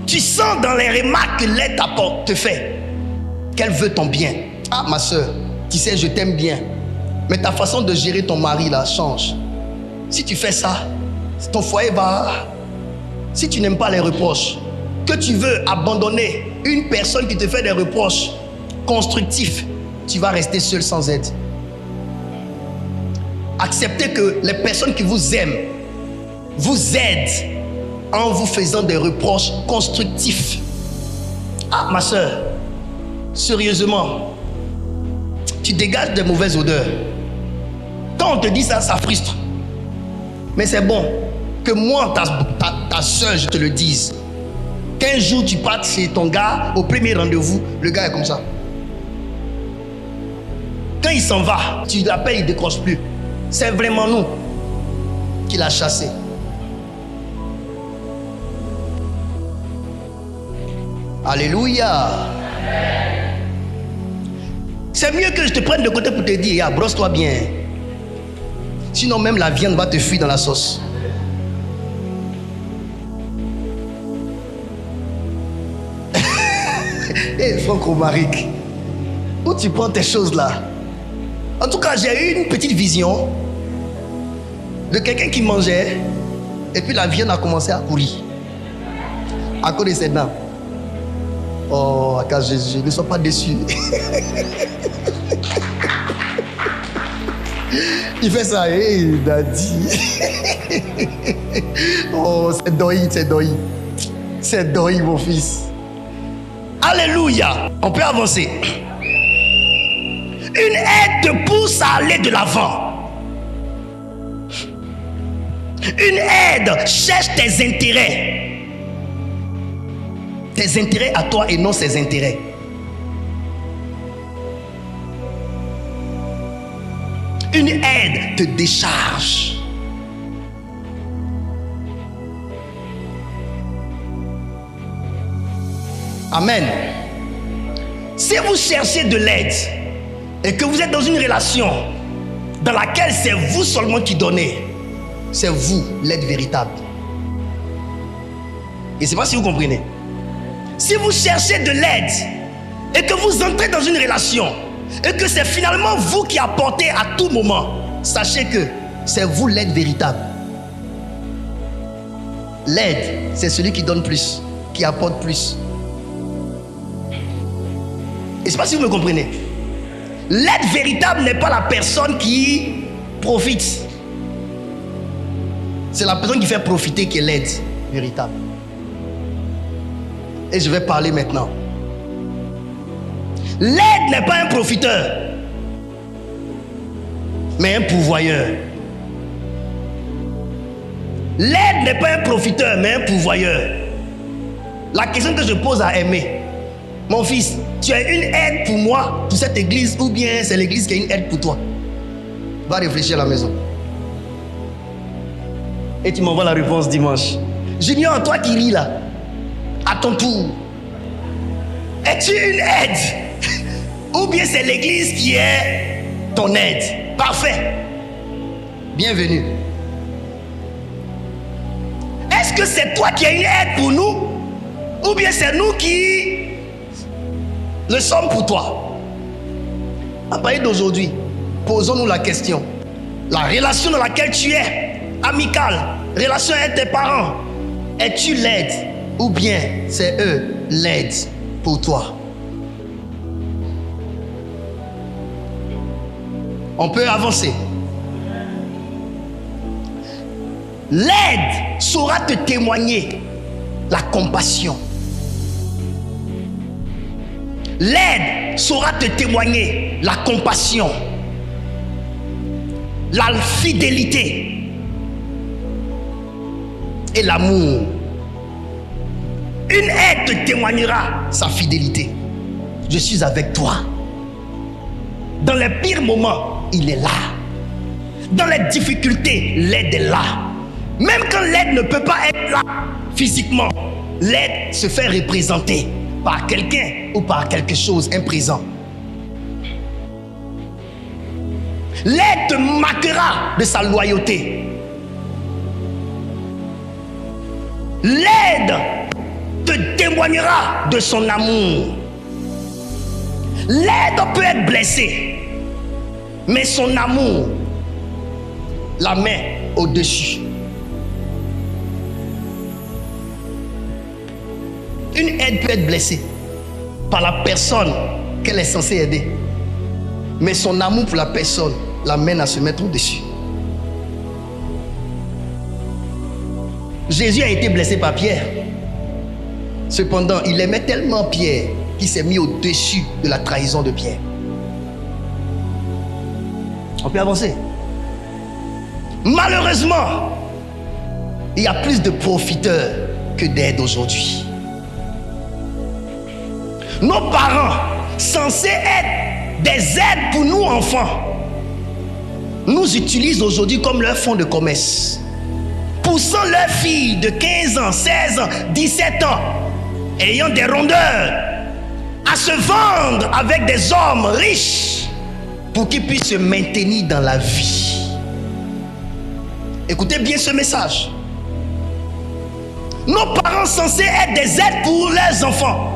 Tu sens dans les remarques que l'aide t'apporte, te fait, qu'elle veut ton bien. Ah ma soeur, tu sais je t'aime bien, mais ta façon de gérer ton mari là change. Si tu fais ça, ton foyer va... Si tu n'aimes pas les reproches, que tu veux abandonner une personne qui te fait des reproches constructifs, tu vas rester seul sans aide. Acceptez que les personnes qui vous aiment vous aident en vous faisant des reproches constructifs. Ah ma soeur, sérieusement, tu dégages de mauvaises odeurs. Quand on te dit ça, ça frustre. Mais c'est bon que moi, ta soeur, je te le dise. Qu'un jour tu partes chez ton gars, au premier rendez-vous, le gars est comme ça. Quand il s'en va, tu l'appelles, il ne décroche plus. C'est vraiment nous qui l'a chassé. Alléluia. C'est mieux que je te prenne de côté pour te dire, brosse-toi bien. Sinon même la viande va te fuir dans la sauce. Hé, Franck Romaric, où tu prends tes choses là? En tout cas, j'ai eu une petite vision de quelqu'un qui mangeait et puis la viande a commencé à courir à cause de ses dents. Oh, car Jésus, ne sois pas déçu. Il fait ça, hey, Daddy. Oh, c'est Doi, c'est Doi. C'est Doi, mon fils. Alléluia. On peut avancer. Une aide te pousse à aller de l'avant. Une aide cherche tes intérêts. Tes intérêts à toi et non ses intérêts. Une aide te décharge. Amen. Si vous cherchez de l'aide et que vous êtes dans une relation dans laquelle c'est vous seulement qui donnez, c'est vous l'aide véritable. Et je ne sais pas si vous comprenez. Si vous cherchez de l'aide et que vous entrez dans une relation et que c'est finalement vous qui apportez à tout moment, sachez que c'est vous l'aide véritable. L'aide, c'est celui qui donne plus, qui apporte plus. Et je ne sais pas si vous me comprenez. L'aide véritable n'est pas la personne qui profite. C'est la personne qui fait profiter qui est l'aide véritable. Et je vais parler maintenant. L'aide n'est pas un profiteur, mais un pourvoyeur. L'aide n'est pas un profiteur, mais un pourvoyeur. La question que je pose à Aimé, mon fils, tu as une aide pour moi, pour cette église, ou bien c'est l'église qui a une aide pour toi? Va réfléchir à la maison. Et tu m'envoies la réponse dimanche. Junior, toi qui ris là, à ton tour, es-tu une aide? Ou bien c'est l'église qui est ton aide? Parfait. Bienvenue. Est-ce que c'est toi qui as une aide pour nous? Ou bien c'est nous qui le sommes pour toi? À partir d'aujourd'hui, posons-nous la question. La relation dans laquelle tu es, amicale, relation avec tes parents, es-tu l'aide? Ou bien c'est eux l'aide pour toi? On peut avancer. L'aide saura te témoigner la compassion. L'aide saura te témoigner la compassion, la fidélité et l'amour. Une aide te témoignera sa fidélité. Je suis avec toi. Dans les pires moments, il est là. Dans les difficultés, l'aide est là. Même quand l'aide ne peut pas être là physiquement, l'aide se fait représenter par quelqu'un ou par quelque chose, un présent. L'aide te marquera de sa loyauté. L'aide te témoignera de son amour. L'aide peut être blessée, mais son amour la met au-dessus. Une aide peut être blessée par la personne qu'elle est censée aider, mais son amour pour la personne l'amène à se mettre au-dessus. Jésus a été blessé par Pierre. Cependant, il aimait tellement Pierre qu'il s'est mis au-dessus de la trahison de Pierre. On peut avancer. Malheureusement, il y a plus de profiteurs que d'aides aujourd'hui. Nos parents, censés être des aides pour nous enfants, nous utilisent aujourd'hui comme leur fonds de commerce, poussant leurs filles de 15 ans, 16 ans, 17 ans, ayant des rondeurs, à se vendre avec des hommes riches pour qu'ils puissent se maintenir dans la vie. Écoutez bien ce message. Nos parents censés être des aides pour leurs enfants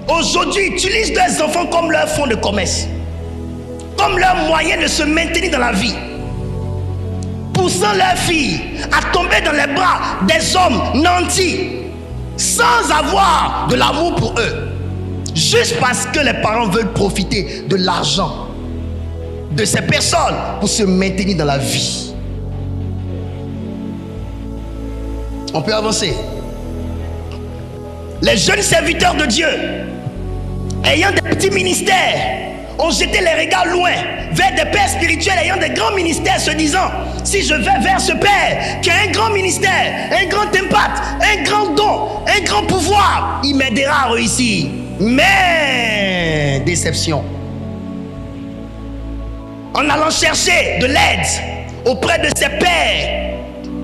aujourd'hui utilisent leurs enfants comme leur fonds de commerce, comme leur moyen de se maintenir dans la vie, poussant leurs filles à tomber dans les bras des hommes nantis, sans avoir de l'amour pour eux, juste parce que les parents veulent profiter de l'argent de ces personnes pour se maintenir dans la vie. On peut avancer. Les jeunes serviteurs de Dieu, ayant des petits ministères, ont jeté les regards loin vers des pères spirituels ayant des grands ministères, se disant: si je vais vers ce père qui a un grand ministère, un grand impact, un grand don, un grand pouvoir, il m'aidera à réussir. Mais déception. En allant chercher de l'aide auprès de ces pères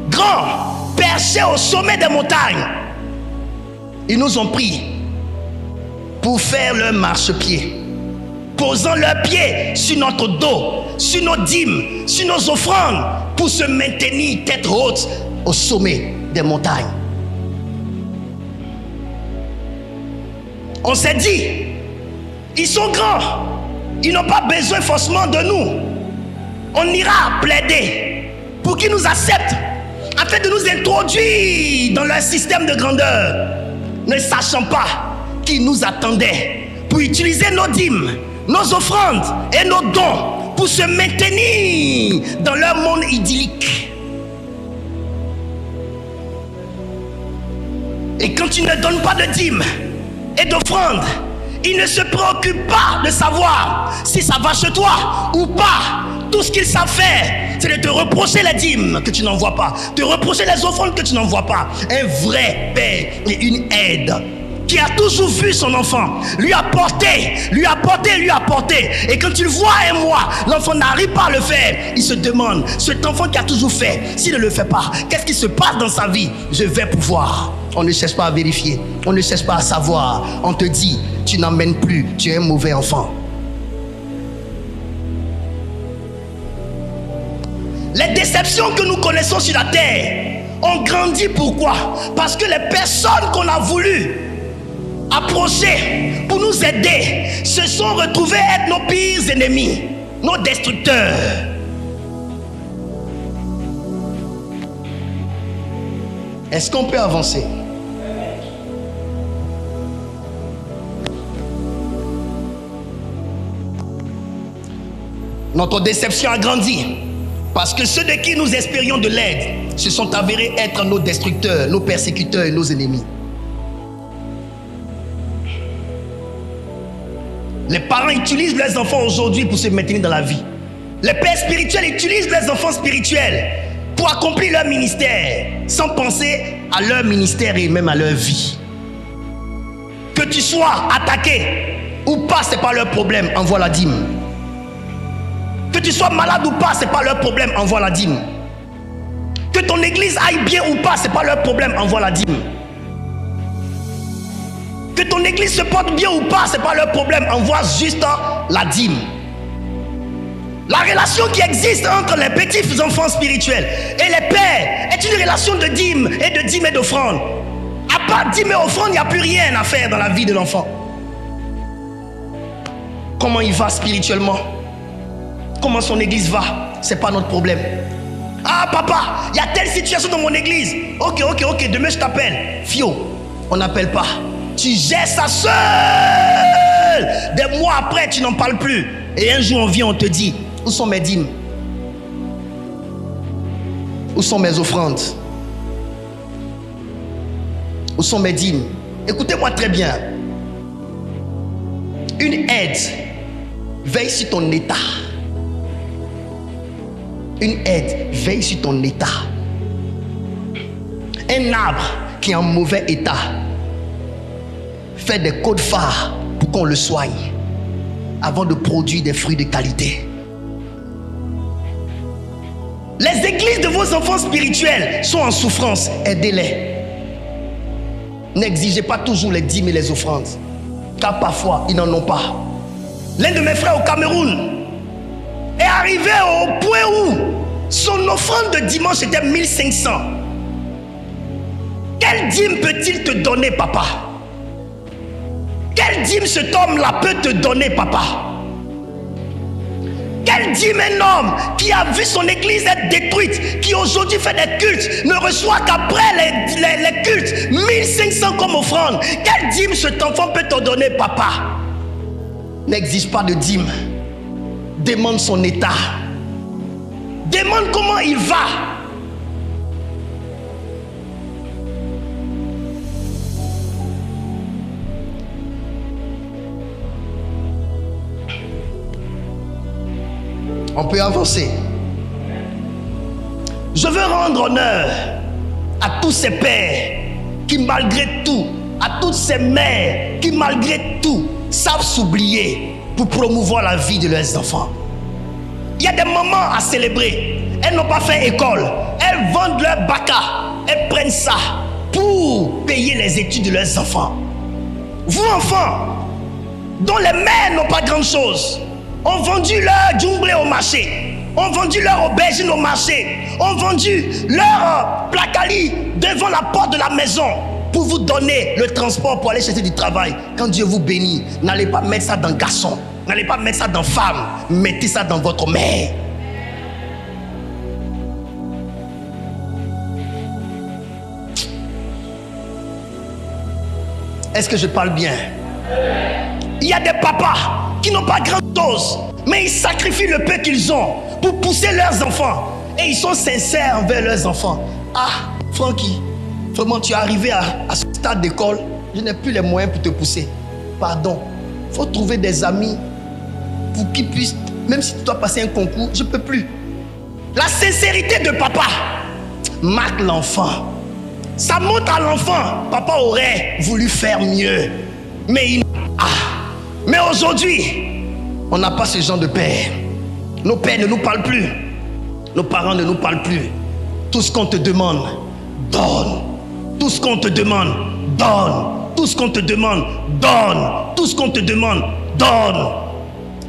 grands, perchés au sommet des montagnes, ils nous ont pris pour faire leur marchepied, posant leurs pieds sur notre dos, sur nos dîmes, sur nos offrandes, pour se maintenir tête haute au sommet des montagnes. On s'est dit, ils sont grands, ils n'ont pas besoin forcément de nous. On ira plaider pour qu'ils nous acceptent, afin de nous introduire dans leur système de grandeur, ne sachant pas qu'ils nous attendaient pour utiliser nos dîmes, nos offrandes et nos dons pour se maintenir dans leur monde idyllique. Et quand tu ne donnes pas de dîmes et d'offrandes, ils ne se préoccupent pas de savoir si ça va chez toi ou pas. Tout ce qu'ils savent faire, c'est de te reprocher les dîmes que tu n'envoies pas, te reprocher les offrandes que tu n'envoies pas. Un vrai père et une aide qui a toujours vu son enfant lui apporter. Et quand il voit un mois, l'enfant n'arrive pas à le faire, il se demande, cet enfant qui a toujours fait, s'il ne le fait pas, qu'est-ce qui se passe dans sa vie? Je vais pouvoir. On ne cherche pas à vérifier, on ne cherche pas à savoir. On te dit, tu n'emmènes plus, tu es un mauvais enfant. Les déceptions que nous connaissons sur la terre ont grandi. Pourquoi? Parce que les personnes qu'on a voulu approcher pour nous aider se sont retrouvées être nos pires ennemis, nos destructeurs. Est-ce qu'on peut avancer? Notre déception a grandi parce que ceux de qui nous espérions de l'aide se sont avérés être nos destructeurs, nos persécuteurs et nos ennemis. Les parents utilisent leurs enfants aujourd'hui pour se maintenir dans la vie. Les pères spirituels utilisent leurs enfants spirituels pour accomplir leur ministère sans penser à leur ministère et même à leur vie. Que tu sois attaqué ou pas, c'est pas leur problème, envoie la dîme. Que tu sois malade ou pas, c'est pas leur problème, envoie la dîme. Que ton église aille bien ou pas, c'est pas leur problème, envoie la dîme. Que ton église se porte bien ou pas, c'est pas leur problème, envoie juste la dîme. La relation qui existe entre les petits enfants spirituels et les pères est une relation de dîme et d'offrande. À part dîme et offrande, il n'y a plus rien à faire dans la vie de l'enfant. Comment il va spirituellement? Comment son église va? C'est pas notre problème. Ah papa, il y a telle situation dans mon église. Ok, demain je t'appelle. Fio, on n'appelle pas. Tu gères ça seul. Des mois après, tu n'en parles plus. Et un jour on vient, on te dit, où sont mes dîmes? Où sont mes offrandes? Où sont mes dîmes? Écoutez-moi très bien. Une aide veille sur ton état. Une aide veille sur ton état. Un arbre qui est en mauvais état fait des codes phares pour qu'on le soigne avant de produire des fruits de qualité. Les églises de vos enfants spirituels sont en souffrance, aidez-les. N'exigez pas toujours les dîmes et les offrandes, car parfois ils n'en ont pas. L'un de mes frères au Cameroun est arrivé au point où son offrande de dimanche était 1500. Quelle dîme peut-il te donner, papa? Quelle Quelle dîme cet homme-là peut te donner, papa? Quelle dîme un homme qui a vu son église être détruite, qui aujourd'hui fait des cultes, ne reçoit qu'après les cultes 1500 comme offrande? Quelle dîme cet enfant peut te donner, papa? N'exige pas de dîme. Demande son état. Demande comment il va. On peut avancer. Je veux rendre honneur à tous ces pères qui malgré tout, à toutes ces mères qui malgré tout savent s'oublier pour promouvoir la vie de leurs enfants. Il y a des moments à célébrer. Elles n'ont pas fait école. Elles vendent leur baka. Elles prennent ça pour payer les études de leurs enfants. Vous enfants, dont les mères n'ont pas grand chose, ont vendu leur djumblé au marché, ont vendu leur aubergine au marché, ont vendu leur placali devant la porte de la maison pour vous donner le transport pour aller chercher du travail. Quand Dieu vous bénit, n'allez pas mettre ça dans garçon, n'allez pas mettre ça dans femme, mettez ça dans votre mère. Est-ce que je parle bien? Il y a des papas qui n'ont pas grand-chose, mais ils sacrifient le peu qu'ils ont pour pousser leurs enfants. Et ils sont sincères envers leurs enfants. Ah, Francky, vraiment tu es arrivé à ce stade d'école, je n'ai plus les moyens pour te pousser. Pardon, il faut trouver des amis pour qu'ils puissent, même si tu dois passer un concours, je ne peux plus. La sincérité de papa marque l'enfant. Ça montre à l'enfant, papa aurait voulu faire mieux, mais mais aujourd'hui, on n'a pas ce genre de père. Nos pères ne nous parlent plus. Nos parents ne nous parlent plus. Tout ce qu'on te demande, donne. Tout ce qu'on te demande, donne. Tout ce qu'on te demande, donne. Tout ce qu'on te demande, donne.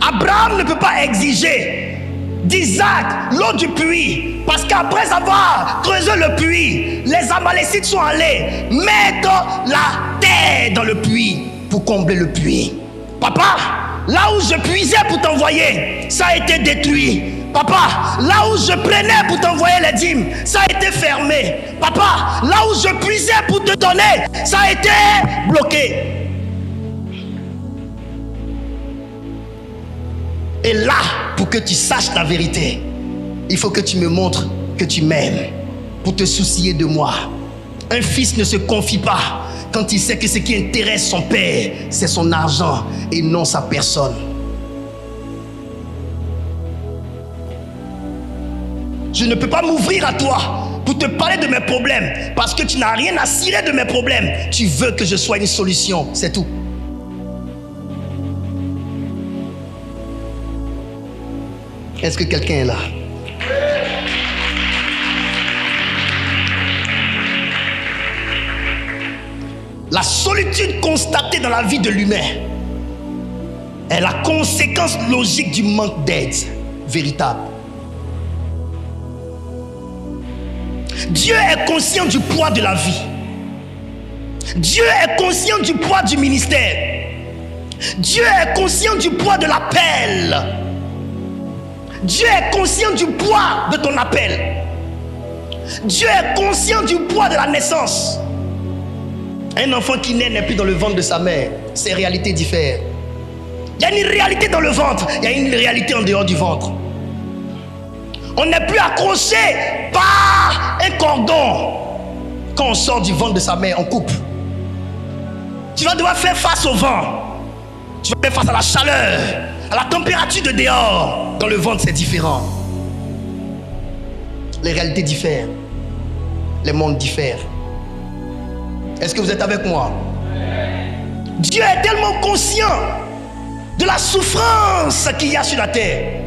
Abraham ne peut pas exiger d'Isaac l'eau du puits, parce qu'après avoir creusé le puits, les Amalécites sont allés mettre la terre dans le puits pour combler le puits. Papa, là où je puisais pour t'envoyer, ça a été détruit. Papa, là où je prenais pour t'envoyer les dîmes, ça a été fermé. Papa, là où je puisais pour te donner, ça a été bloqué. Et là, pour que tu saches la vérité, il faut que tu me montres que tu m'aimes, pour te soucier de moi. Un fils ne se confie pas quand il sait que ce qui intéresse son père, c'est son argent et non sa personne. Je ne peux pas m'ouvrir à toi pour te parler de mes problèmes, parce que tu n'as rien à cirer de mes problèmes. Tu veux que je sois une solution, c'est tout. Est-ce que quelqu'un est là? La solitude constatée dans la vie de l'humain est la conséquence logique du manque d'aide véritable. Dieu est conscient du poids de la vie. Dieu est conscient du poids du ministère. Dieu est conscient du poids de l'appel. Dieu est conscient du poids de ton appel. Dieu est conscient du poids de la naissance. Un enfant qui naît n'est plus dans le ventre de sa mère. Ses réalités diffèrent. Il y a une réalité dans le ventre, il y a une réalité en dehors du ventre. On n'est plus accroché par un cordon. Quand on sort du ventre de sa mère, on coupe. Tu vas devoir faire face au vent. Tu vas faire face à la chaleur, à la température de dehors. Dans le ventre, c'est différent. Les réalités diffèrent. Les mondes diffèrent. Est-ce que vous êtes avec moi? Dieu est tellement conscient de la souffrance qu'il y a sur la terre.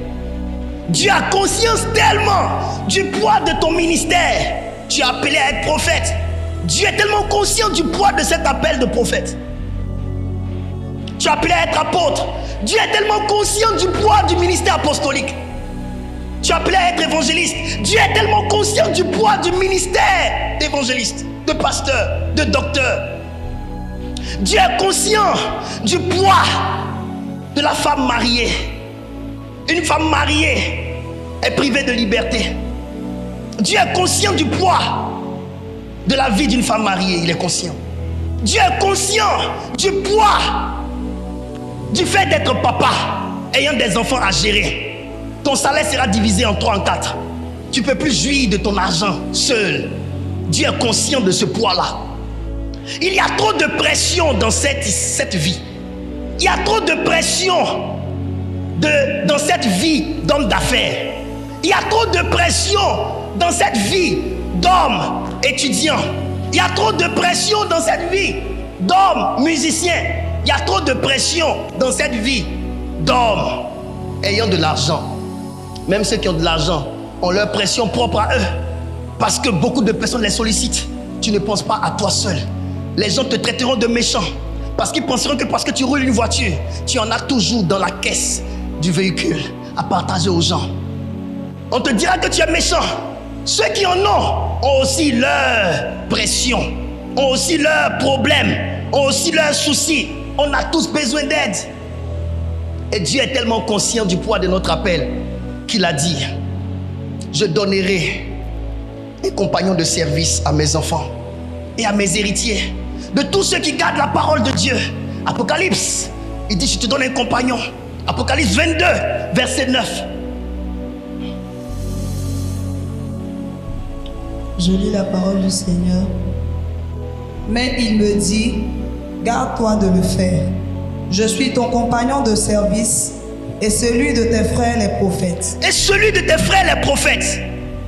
Dieu a conscience tellement du poids de ton ministère. Tu es appelé à être prophète. Dieu est tellement conscient du poids de cet appel de prophète. Tu es appelé à être apôtre. Dieu est tellement conscient du poids du ministère apostolique. Tu es appelé à être évangéliste. Dieu est tellement conscient du poids du ministère d'évangéliste, de pasteur, de docteur. Dieu est conscient du poids de la femme mariée. Une femme mariée est privée de liberté. Dieu est conscient du poids de la vie d'une femme mariée. Il est conscient. Dieu est conscient du poids du fait d'être papa, ayant des enfants à gérer. Ton salaire sera divisé en 3, en 4. Tu ne peux plus jouir de ton argent seul. Dieu est conscient de ce poids-là. Il y a trop de pression dans cette vie. Il y a trop de pression dans cette vie d'homme d'affaires. Il y a trop de pression dans cette vie d'homme étudiant. Il y a trop de pression dans cette vie d'homme musicien. Il y a trop de pression dans cette vie d'hommes ayant de l'argent. Même ceux qui ont de l'argent ont leur pression propre à eux. Parce que beaucoup de personnes les sollicitent. Tu ne penses pas à toi seul. Les gens te traiteront de méchant. Parce qu'ils penseront que parce que tu roules une voiture, tu en as toujours dans la caisse du véhicule à partager aux gens. On te dira que tu es méchant. Ceux qui en ont aussi leurs pressions, ont aussi leurs problèmes, ont aussi leurs soucis. On a tous besoin d'aide. Et Dieu est tellement conscient du poids de notre appel qu'il a dit: je donnerai un compagnon de service à mes enfants et à mes héritiers, de tous ceux qui gardent la parole de Dieu. Apocalypse, il dit: je te donne un compagnon. Apocalypse 22, verset 9. Je lis la parole du Seigneur. Mais il me dit: garde-toi de le faire. Je suis ton compagnon de service et celui de tes frères les prophètes. Et celui de tes frères les prophètes.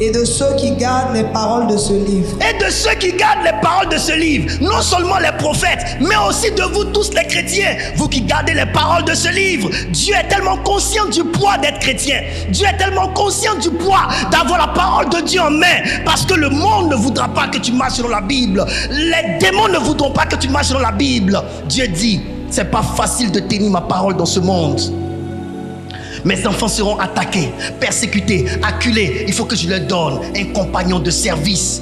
Et de ceux qui gardent les paroles de ce livre. Et de ceux qui gardent les paroles de ce livre. Non seulement les prophètes, mais aussi de vous tous les chrétiens. Vous qui gardez les paroles de ce livre. Dieu est tellement conscient du poids d'être chrétien. Dieu est tellement conscient du poids d'avoir la parole de Dieu en main. Parce que le monde ne voudra pas que tu marches selon la Bible. Les démons ne voudront pas que tu marches selon la Bible. Dieu dit: c'est pas facile de tenir ma parole dans ce monde. Mes enfants seront attaqués, persécutés, acculés. Il faut que je leur donne un compagnon de service.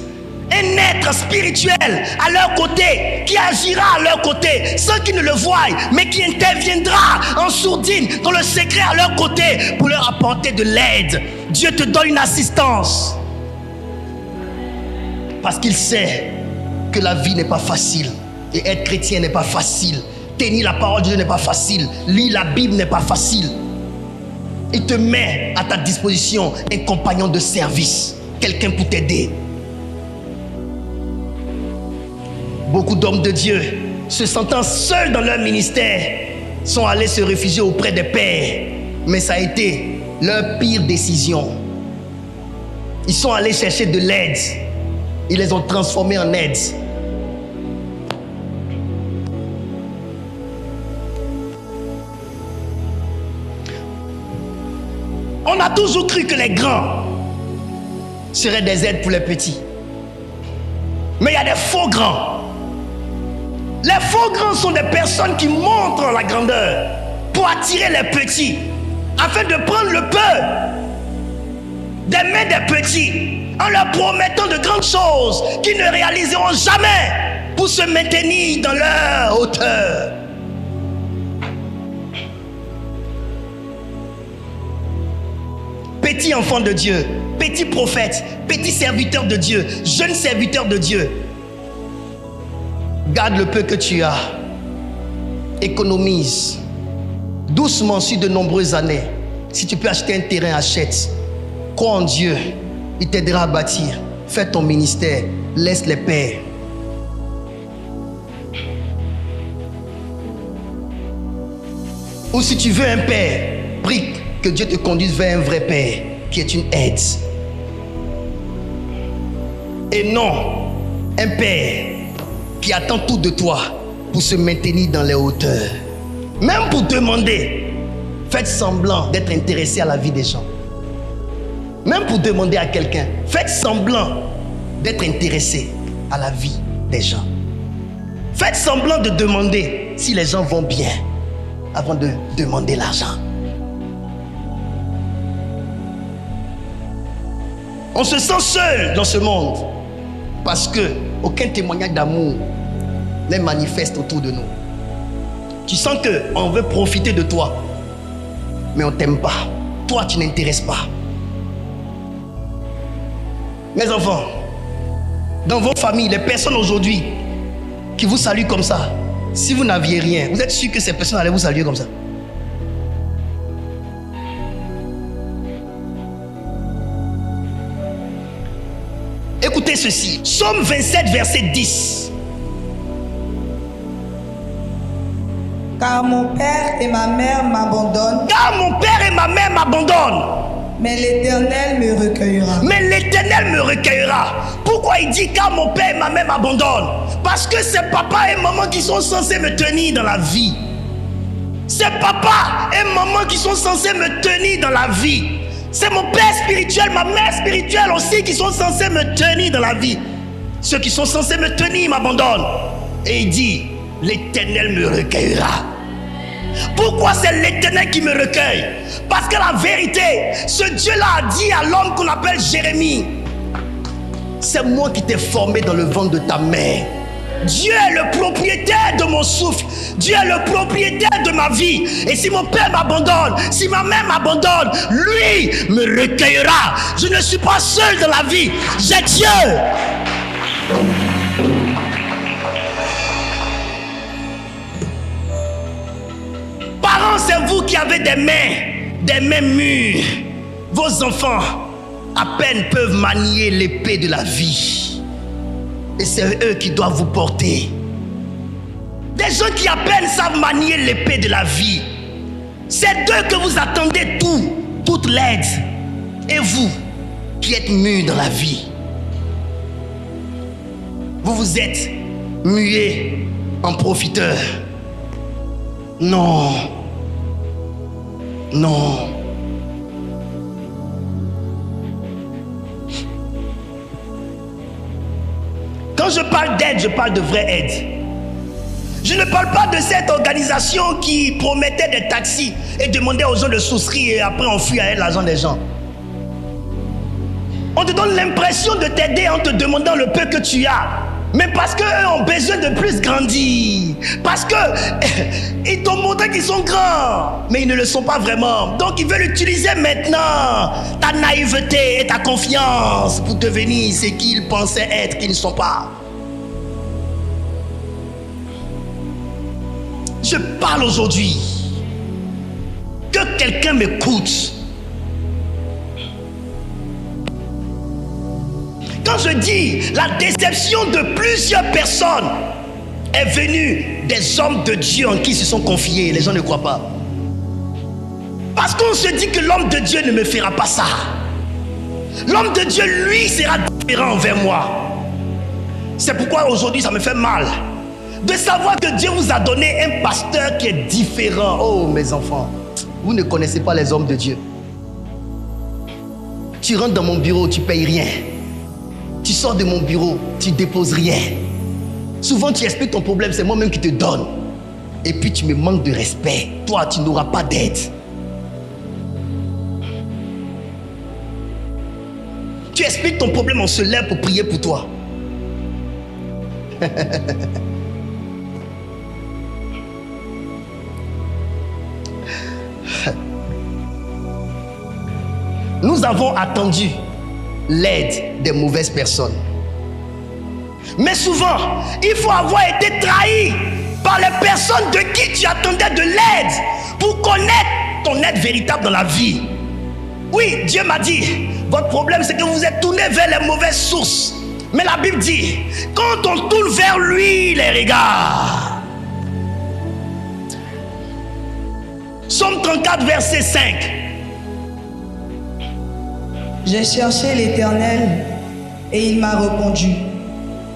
Un être spirituel à leur côté, qui agira à leur côté, sans qu'ils ne le voient, mais qui interviendra en sourdine, dans le secret à leur côté, pour leur apporter de l'aide. Dieu te donne une assistance. Parce qu'il sait que la vie n'est pas facile. Et être chrétien n'est pas facile. Tenir la parole de Dieu n'est pas facile. Lire la Bible n'est pas facile. Il te met à ta disposition un compagnon de service, quelqu'un pour t'aider. Beaucoup d'hommes de Dieu, se sentant seuls dans leur ministère, sont allés se réfugier auprès des pères. Mais ça a été leur pire décision. Ils sont allés chercher de l'aide. Ils les ont transformés en aide. On a toujours cru que les grands seraient des aides pour les petits. Mais il y a des faux grands. Les faux grands sont des personnes qui montrent la grandeur pour attirer les petits, afin de prendre le peu des mains des petits, en leur promettant de grandes choses qu'ils ne réaliseront jamais pour se maintenir dans leur hauteur. Petit enfant de Dieu, petit prophète, petit serviteur de Dieu, jeune serviteur de Dieu, garde le peu que tu as, économise doucement sur de nombreuses années. Si tu peux acheter un terrain, achète. Crois en Dieu, il t'aidera à bâtir. Fais ton ministère, laisse les pères. Ou si tu veux un père, prie que Dieu te conduise vers un vrai père qui est une aide. Et non un père qui attend tout de toi pour se maintenir dans les hauteurs. Même pour demander, faites semblant d'être intéressé à la vie des gens. Même pour demander à quelqu'un, faites semblant d'être intéressé à la vie des gens. Faites semblant de demander si les gens vont bien avant de demander l'argent. On se sent seul dans ce monde parce que aucun témoignage d'amour les manifestent autour de nous. Tu sens qu'on veut profiter de toi, mais on ne t'aime pas. Toi, tu n'intéresses pas. Mes enfants, dans vos familles, les personnes aujourd'hui qui vous saluent comme ça, si vous n'aviez rien, vous êtes sûr que ces personnes allaient vous saluer comme ça? Écoutez ceci. Psaume 27, verset 10. Car mon père et ma mère m'abandonnent. Car mon père et ma mère m'abandonnent. Mais l'Éternel me recueillera. Mais l'Éternel me recueillera. Pourquoi il dit car mon père et ma mère m'abandonnent? Parce que c'est papa et maman qui sont censés me tenir dans la vie. C'est papa et maman qui sont censés me tenir dans la vie. C'est mon père spirituel, ma mère spirituelle aussi qui sont censés me tenir dans la vie. Ceux qui sont censés me tenir m'abandonnent. Et il dit, l'Éternel me recueillera. Pourquoi c'est l'Éternel qui me recueille? Parce que la vérité, ce Dieu-là a dit à l'homme qu'on appelle Jérémie, c'est moi qui t'ai formé dans le ventre de ta mère. Dieu est le propriétaire de mon souffle. Dieu est le propriétaire de ma vie. Et si mon père m'abandonne, si ma mère m'abandonne, lui me recueillera. Je ne suis pas seul dans la vie. J'ai Dieu. Parents, c'est vous qui avez des mains mûres. Vos enfants, à peine peuvent manier l'épée de la vie. Et c'est eux qui doivent vous porter. Des gens qui à peine savent manier l'épée de la vie. C'est d'eux que vous attendez toute l'aide. Et vous, qui êtes mûrs dans la vie, vous vous êtes mués en profiteurs. Non. Non. Quand je parle d'aide, je parle de vraie aide. Je ne parle pas de cette organisation qui promettait des taxis et demandait aux gens de souscrire et après on fuit avec l'argent des gens. On te donne l'impression de t'aider en te demandant le peu que tu as. Mais parce qu'eux ont besoin de plus grandir. Parce qu'ils t'ont montré qu'ils sont grands. Mais ils ne le sont pas vraiment. Donc ils veulent utiliser maintenant ta naïveté et ta confiance pour devenir ce qu'ils pensaient être, qu'ils ne sont pas. Je parle aujourd'hui. Que quelqu'un m'écoute. Quand je dis la déception de plusieurs personnes est venue des hommes de Dieu en qui ils se sont confiés, les gens ne croient pas. Parce qu'on se dit que l'homme de Dieu ne me fera pas ça. L'homme de Dieu, lui, sera différent envers moi. C'est pourquoi aujourd'hui ça me fait mal de savoir que Dieu vous a donné un pasteur qui est différent. Oh mes enfants, vous ne connaissez pas les hommes de Dieu. Tu rentres dans mon bureau, tu payes rien. Tu sors de mon bureau, tu déposes rien. Souvent tu expliques ton problème, c'est moi-même qui te donne. Et puis tu me manques de respect. Toi, tu n'auras pas d'aide. Tu expliques ton problème, on se lève pour prier pour toi. Nous avons attendu l'aide des mauvaises personnes. Mais souvent, il faut avoir été trahi par les personnes de qui tu attendais de l'aide pour connaître ton aide véritable dans la vie. Oui, Dieu m'a dit, votre problème c'est que vous êtes tourné vers les mauvaises sources. Mais la Bible dit, quand on tourne vers lui les regards. Psaume 34, verset 5. J'ai cherché l'Éternel et il m'a répondu.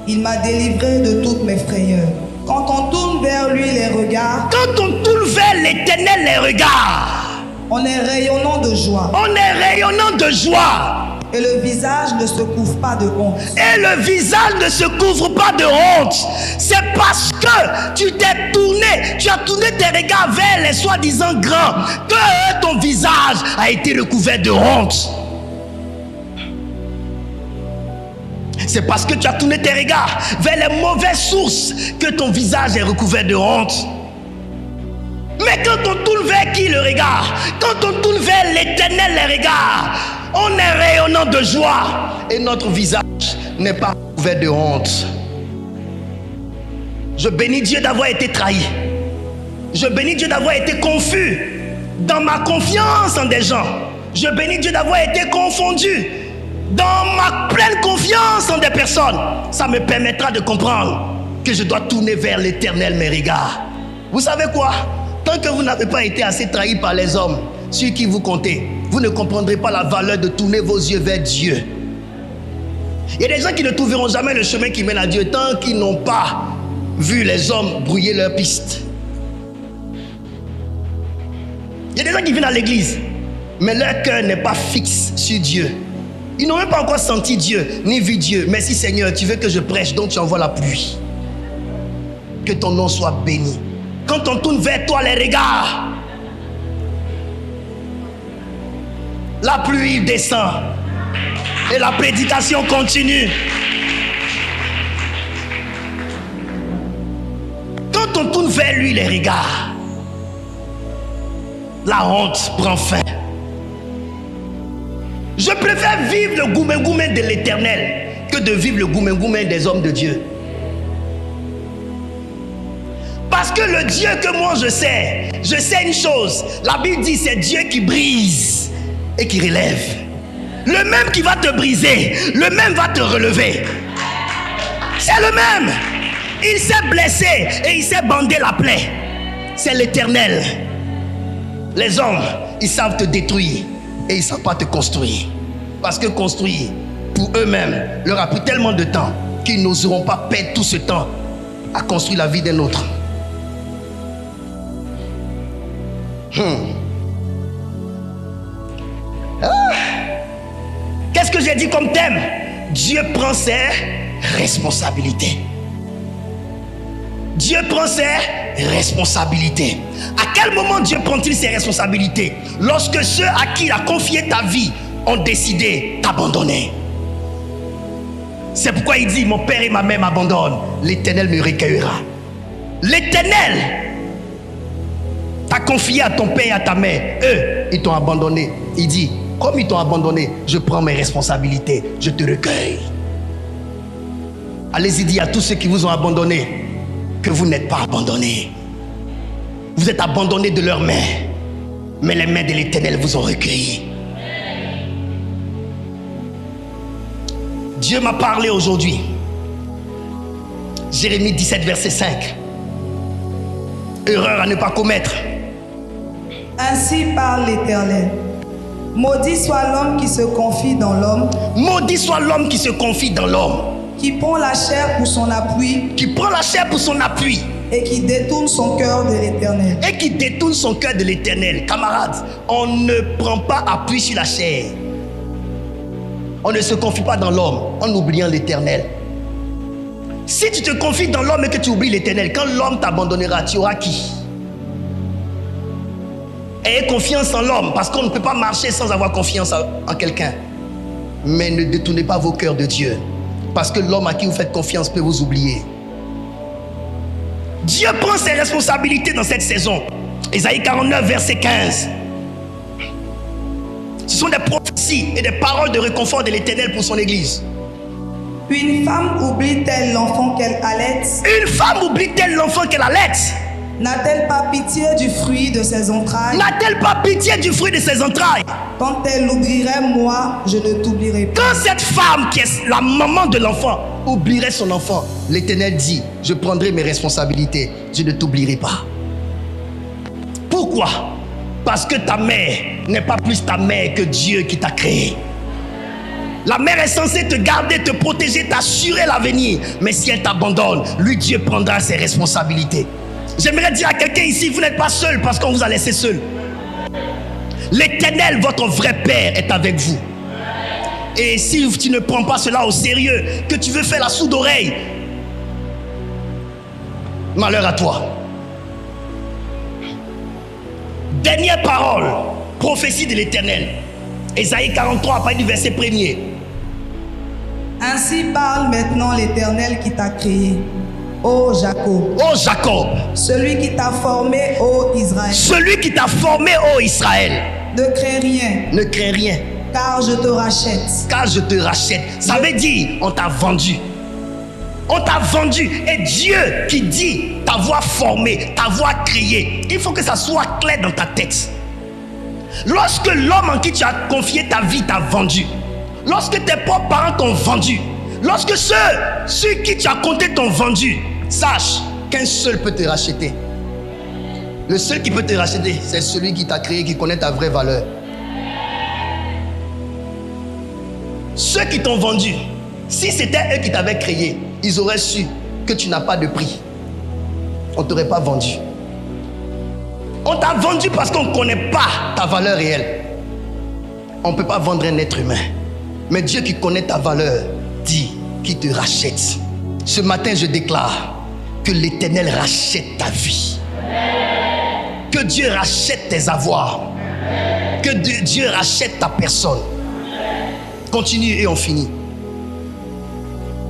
Il m'a délivré de toutes mes frayeurs. Quand on tourne vers lui les regards, quand on tourne vers l'Éternel les regards, on est rayonnant de joie. On est rayonnant de joie. Et le visage ne se couvre pas de honte. Et le visage ne se couvre pas de honte. C'est parce que tu t'es tourné, tu as tourné tes regards vers les soi-disant grands que ton visage a été recouvert de honte. C'est parce que tu as tourné tes regards vers les mauvaises sources que ton visage est recouvert de honte. Mais quand on tourne vers qui le regard? Quand on tourne vers l'Éternel les regards, on est rayonnant de joie et notre visage n'est pas recouvert de honte. Je bénis Dieu d'avoir été trahi. Je bénis Dieu d'avoir été confus dans ma confiance en des gens. Je bénis Dieu d'avoir été confondu dans ma pleine confiance en des personnes. Ça me permettra de comprendre que je dois tourner vers l'Éternel mes regards. Vous savez quoi? Tant que vous n'avez pas été assez trahi par les hommes sur qui vous comptez, vous ne comprendrez pas la valeur de tourner vos yeux vers Dieu. Il y a des gens qui ne trouveront jamais le chemin qui mène à Dieu tant qu'ils n'ont pas vu les hommes brouiller leur piste. Il y a des gens qui viennent à l'église, mais leur cœur n'est pas fixe sur Dieu. Ils n'ont même pas encore senti Dieu, ni vu Dieu. Merci Seigneur, tu veux que je prêche, donc tu envoies la pluie. Que ton nom soit béni. Quand on tourne vers toi les regards, la pluie descend et la prédication continue. Quand on tourne vers lui les regards, la honte prend fin. Je préfère vivre le goumé-goumé de l'Éternel que de vivre le goumé-goumé des hommes de Dieu. Parce que le Dieu que moi je sais une chose. La Bible dit c'est Dieu qui brise et qui relève. Le même qui va te briser, le même va te relever. C'est le même. Il s'est blessé et il s'est bandé la plaie. C'est l'Éternel. Les hommes, ils savent te détruire et ils ne savent pas te construire. Parce que construire, pour eux-mêmes, leur a pris tellement de temps qu'ils n'oseront pas perdre tout ce temps à construire la vie d'un autre. Qu'est-ce que j'ai dit comme thème? Dieu prend ses responsabilités. Dieu prend ses responsabilités. À quel moment Dieu prend-il ses responsabilités? Lorsque ceux à qui il a confié ta vie ont décidé d'abandonner. C'est pourquoi il dit, mon père et ma mère m'abandonnent, l'Éternel me recueillera. L'Éternel t'a confié à ton père et à ta mère. Eux, ils t'ont abandonné. Il dit, comme ils t'ont abandonné, je prends mes responsabilités, je te recueille. Allez-y dire à tous ceux qui vous ont abandonné que vous n'êtes pas abandonnés. Vous êtes abandonnés de leurs mains, mais les mains de l'Éternel vous ont recueillis. Dieu m'a parlé aujourd'hui. Jérémie 17, verset 5. Erreur à ne pas commettre. Ainsi parle l'Éternel. Maudit soit l'homme qui se confie dans l'homme. Maudit soit l'homme qui se confie dans l'homme. Qui prend la chair pour son appui. Qui prend la chair pour son appui. Et qui détourne son cœur de l'Éternel. Et qui détourne son cœur de l'Éternel. Camarades, on ne prend pas appui sur la chair. On ne se confie pas dans l'homme en oubliant l'Éternel. Si tu te confies dans l'homme et que tu oublies l'Éternel, quand l'homme t'abandonnera, tu auras qui? Ayez confiance en l'homme, parce qu'on ne peut pas marcher sans avoir confiance en quelqu'un. Mais ne détournez pas vos cœurs de Dieu, parce que l'homme à qui vous faites confiance peut vous oublier. Dieu prend ses responsabilités dans cette saison. Ésaïe 49, verset 15. Ce sont des prophéties et des paroles de réconfort de l'Éternel pour son Église. Une femme oublie-t-elle l'enfant qu'elle allaite? Une femme oublie-t-elle l'enfant qu'elle allaite? N'a-t-elle pas pitié du fruit de ses entrailles? N'a-t-elle pas pitié du fruit de ses entrailles? Quand elle oublierait, moi, je ne t'oublierai pas. Quand cette femme qui est la maman de l'enfant oublierait son enfant, l'Éternel dit, je prendrai mes responsabilités, je ne t'oublierai pas. Pourquoi? Parce que ta mère n'est pas plus ta mère que Dieu qui t'a créé. La mère est censée te garder, te protéger, t'assurer l'avenir. Mais si elle t'abandonne, lui, Dieu prendra ses responsabilités. J'aimerais dire à quelqu'un ici, vous n'êtes pas seul parce qu'on vous a laissé seul. L'Éternel, votre vrai Père, est avec vous. Et si tu ne prends pas cela au sérieux, que tu veux faire la sourde oreille, malheur à toi. Dernière parole, prophétie de l'Éternel. Ésaïe 43, à partir du verset 1er. Ainsi parle maintenant l'Éternel qui t'a créé, ô Jacob. Ô Jacob. Celui qui t'a formé, ô Israël. Celui qui t'a formé, ô Israël. Ne crains rien. Ne crains rien. Car je te rachète. Car je te rachète. Ça veut dire, on t'a vendu. On t'a vendu. Et Dieu qui dit t'avoir formé, t'avoir créé, il faut que ça soit clair dans ta tête. Lorsque l'homme en qui tu as confié ta vie t'a vendu, lorsque tes propres parents t'ont vendu, lorsque ceux qui tu as compté t'ont vendu, sache qu'un seul peut te racheter. Le seul qui peut te racheter, c'est celui qui t'a créé, qui connaît ta vraie valeur. Ceux qui t'ont vendu, si c'était eux qui t'avaient créé, ils auraient su que tu n'as pas de prix. On ne t'aurait pas vendu. On t'a vendu parce qu'on ne connaît pas ta valeur réelle. On ne peut pas vendre un être humain. Mais Dieu qui connaît ta valeur dit qu'il te rachète. Ce matin, je déclare que l'Éternel rachète ta vie. Que Dieu rachète tes avoirs. Que Dieu rachète ta personne. Continue et on finit.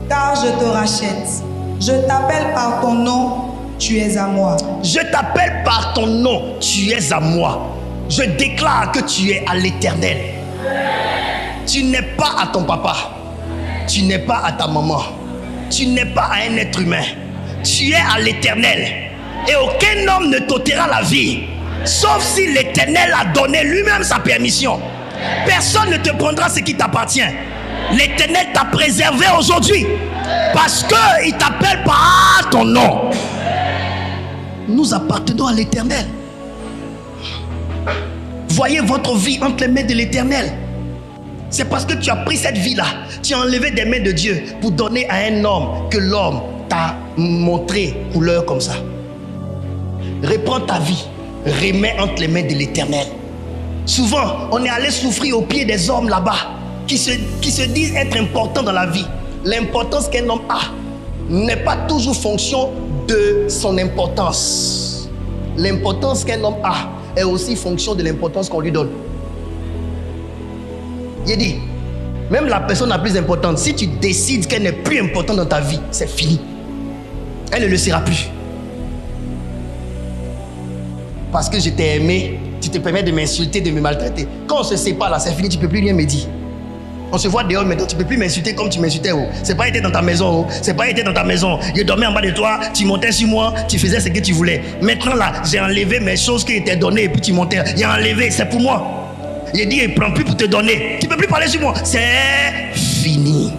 Car je te rachète. Je t'appelle par ton nom, tu es à moi. Je t'appelle par ton nom, tu es à moi. Je déclare que tu es à l'Éternel. Tu n'es pas à ton papa. Tu n'es pas à ta maman. Tu n'es pas à un être humain. Tu es à l'Éternel. Et aucun homme ne t'ôtera la vie, sauf si l'Éternel a donné lui-même sa permission. Personne ne te prendra ce qui t'appartient. L'Éternel t'a préservé aujourd'hui parce qu'il t'appelle par ton nom. Nous appartenons à l'Éternel. Voyez votre vie entre les mains de l'Éternel. C'est parce que tu as pris cette vie-là, tu as enlevé des mains de Dieu pour donner à un homme que l'homme t'a montré couleur comme ça. Reprends ta vie, remets entre les mains de l'Éternel. Souvent, on est allé souffrir au pied des hommes là-bas qui se disent être importants dans la vie. L'importance qu'un homme a n'est pas toujours fonction de son importance. L'importance qu'un homme a est aussi fonction de l'importance qu'on lui donne. Il dit, même la personne la plus importante, si tu décides qu'elle n'est plus importante dans ta vie, c'est fini. Elle ne le sera plus. Parce que je t'ai aimé, tu te permets de m'insulter, de me maltraiter. Quand on se sépare là, c'est fini, tu ne peux plus rien me dire. On se voit dehors maintenant, tu ne peux plus m'insulter comme tu m'insultais. Oh. C'est pas été dans ta maison. Oh. C'est pas été dans ta maison. Je dormais en bas de toi, tu montais sur moi, tu faisais ce que tu voulais. Maintenant là, j'ai enlevé mes choses qui étaient données et puis tu montais. J'ai enlevé, c'est pour moi. J'ai dit, il ne prend plus pour te donner. Tu ne peux plus parler sur moi. C'est fini.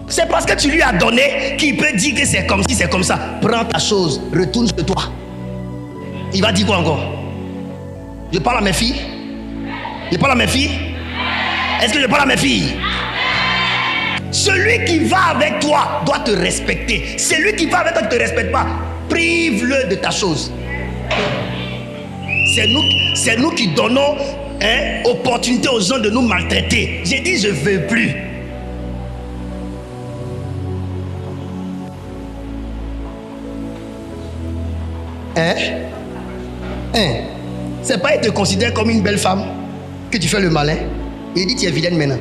C'est parce que tu lui as donné qu'il peut dire que c'est comme si c'est comme ça. Prends ta chose, retourne chez toi. Il va dire quoi encore? Je parle à mes filles? Je parle à mes filles? Est-ce que je parle à mes filles? Celui qui va avec toi doit te respecter. Celui qui va avec toi ne te respecte pas, prive-le de ta chose. C'est nous qui donnons opportunité aux gens de nous maltraiter. J'ai dit je ne veux plus. C'est pas qu'il te considère comme une belle femme que tu fais le malin. Il dit tu es vilaine maintenant.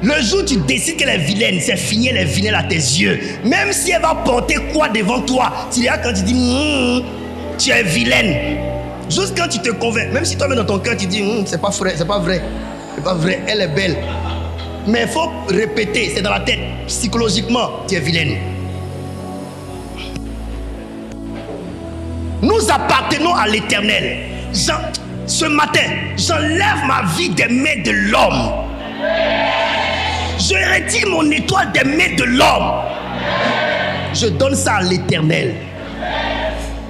Le jour où tu décides qu'elle est vilaine, c'est fini, elle est vilaine à tes yeux. Même si elle va porter quoi devant toi, tu diras quand tu dis tu es vilaine. Juste quand tu te convaincs, même si toi-même dans ton cœur tu dis c'est pas vrai, c'est pas vrai, c'est pas vrai, elle est belle. Mais il faut répéter, c'est dans la tête, psychologiquement, tu es vilaine. Nous appartenons à l'Éternel. Ce matin, j'enlève ma vie des mains de l'homme. Je retire mon étoile des mains de l'homme. Je donne ça à l'Éternel.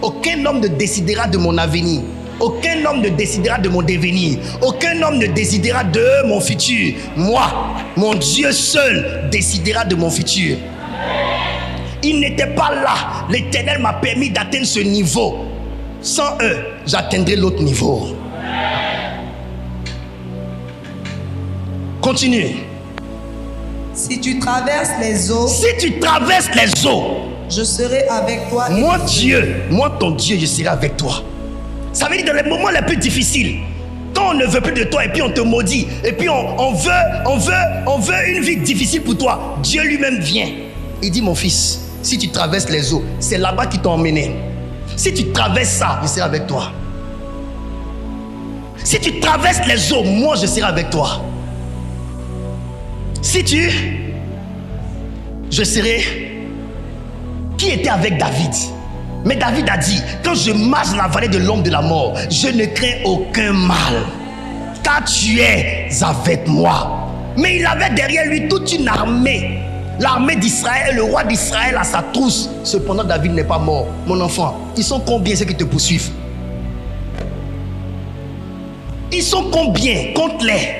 Aucun homme ne décidera de mon avenir. Aucun homme ne décidera de mon devenir. Aucun homme ne décidera de mon futur. Moi, mon Dieu seul décidera de mon futur. Ils n'étaient pas là. L'Éternel m'a permis d'atteindre ce niveau. Sans eux, j'atteindrai l'autre niveau. Continue. Si tu traverses les eaux, je serai avec toi. Moi Dieu, moi ton Dieu, je serai avec toi. Ça veut dire dans les moments les plus difficiles, quand Quand on ne veut plus de toi et puis on te maudit, et puis on veut une vie difficile pour toi, Dieu lui-même vient. Il dit, mon fils, si tu traverses les eaux, c'est là-bas qu'ils t'ont emmené. Si tu traverses ça, je serai avec toi. Si tu traverses les eaux, moi je serai avec toi. Je serai... Qui était avec David? Mais David a dit, quand je marche dans la vallée de l'ombre de la mort, je ne crains aucun mal, car tu es avec moi. Mais il avait derrière lui toute une armée. L'armée d'Israël, le roi d'Israël à sa trousse. Cependant, David n'est pas mort. Mon enfant, ils sont combien ceux qui te poursuivent? Ils sont combien? Compte-les.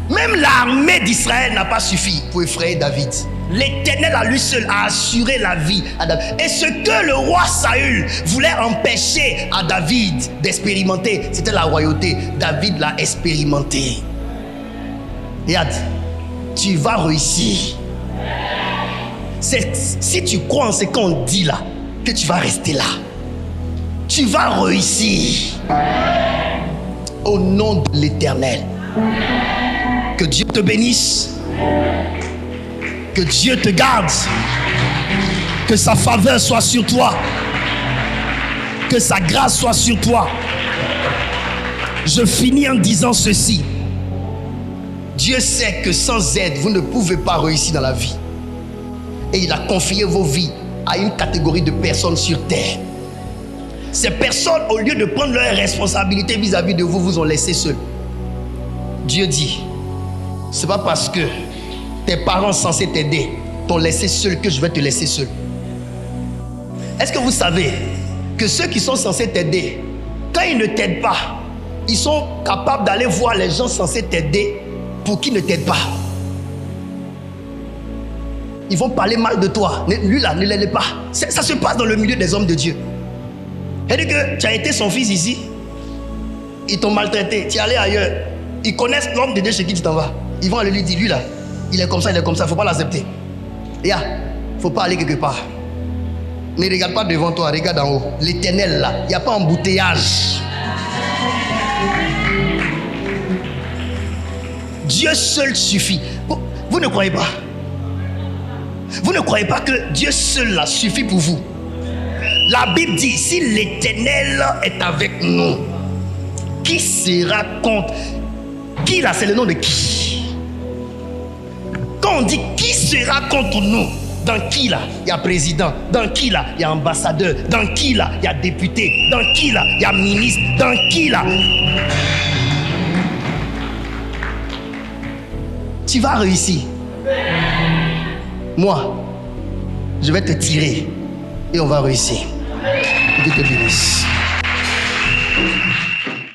Même l'armée d'Israël n'a pas suffi pour effrayer David. L'Éternel à lui seul a assuré la vie à David. Et ce que le roi Saül voulait empêcher à David d'expérimenter, c'était la royauté. David l'a expérimenté. Regarde, tu vas réussir. Si tu crois en ce qu'on dit là, que tu vas rester là. Tu vas réussir. Au nom de l'Éternel. Que Dieu te bénisse. Que Dieu te garde. Que sa faveur soit sur toi. Que sa grâce soit sur toi. Je finis en disant ceci. Dieu sait que sans aide, vous ne pouvez pas réussir dans la vie. Et il a confié vos vies à une catégorie de personnes sur terre. Ces personnes, au lieu de prendre leurs responsabilités vis-à-vis de vous, vous ont laissé seuls. Dieu dit, c'est pas parce que tes parents censés t'aider t'ont laissé seul que je vais te laisser seul. Est-ce que vous savez que ceux qui sont censés t'aider, quand ils ne t'aident pas, ils sont capables d'aller voir les gens censés t'aider pour qu'ils ne t'aident pas. Ils vont parler mal de toi. Lui là, ne l'aide pas. Ça se passe dans le milieu des hommes de Dieu. C'est-à-dire que tu as été son fils ici, ils t'ont maltraité, tu es allé ailleurs. Ils connaissent l'homme de Dieu chez qui tu t'en vas. Ils vont aller lui dire, lui là, il est comme ça, il ne faut pas l'accepter. Il ne faut pas aller quelque part. Ne regarde pas devant toi, regarde en haut. L'Éternel là, il n'y a pas embouteillage. Dieu seul suffit. Vous ne croyez pas? Vous ne croyez pas que Dieu seul là suffit pour vous? La Bible dit, si l'Éternel est avec nous, qui sera contre? Qui là, c'est le nom de qui? Quand on dit qui sera contre nous, dans qui là, il y a président, dans qui là, il y a ambassadeur, dans qui là, il y a député, dans qui là, il y a ministre, dans qui là? Tu vas réussir. Moi, je vais te tirer et on va réussir. Que Dieu te bénisse.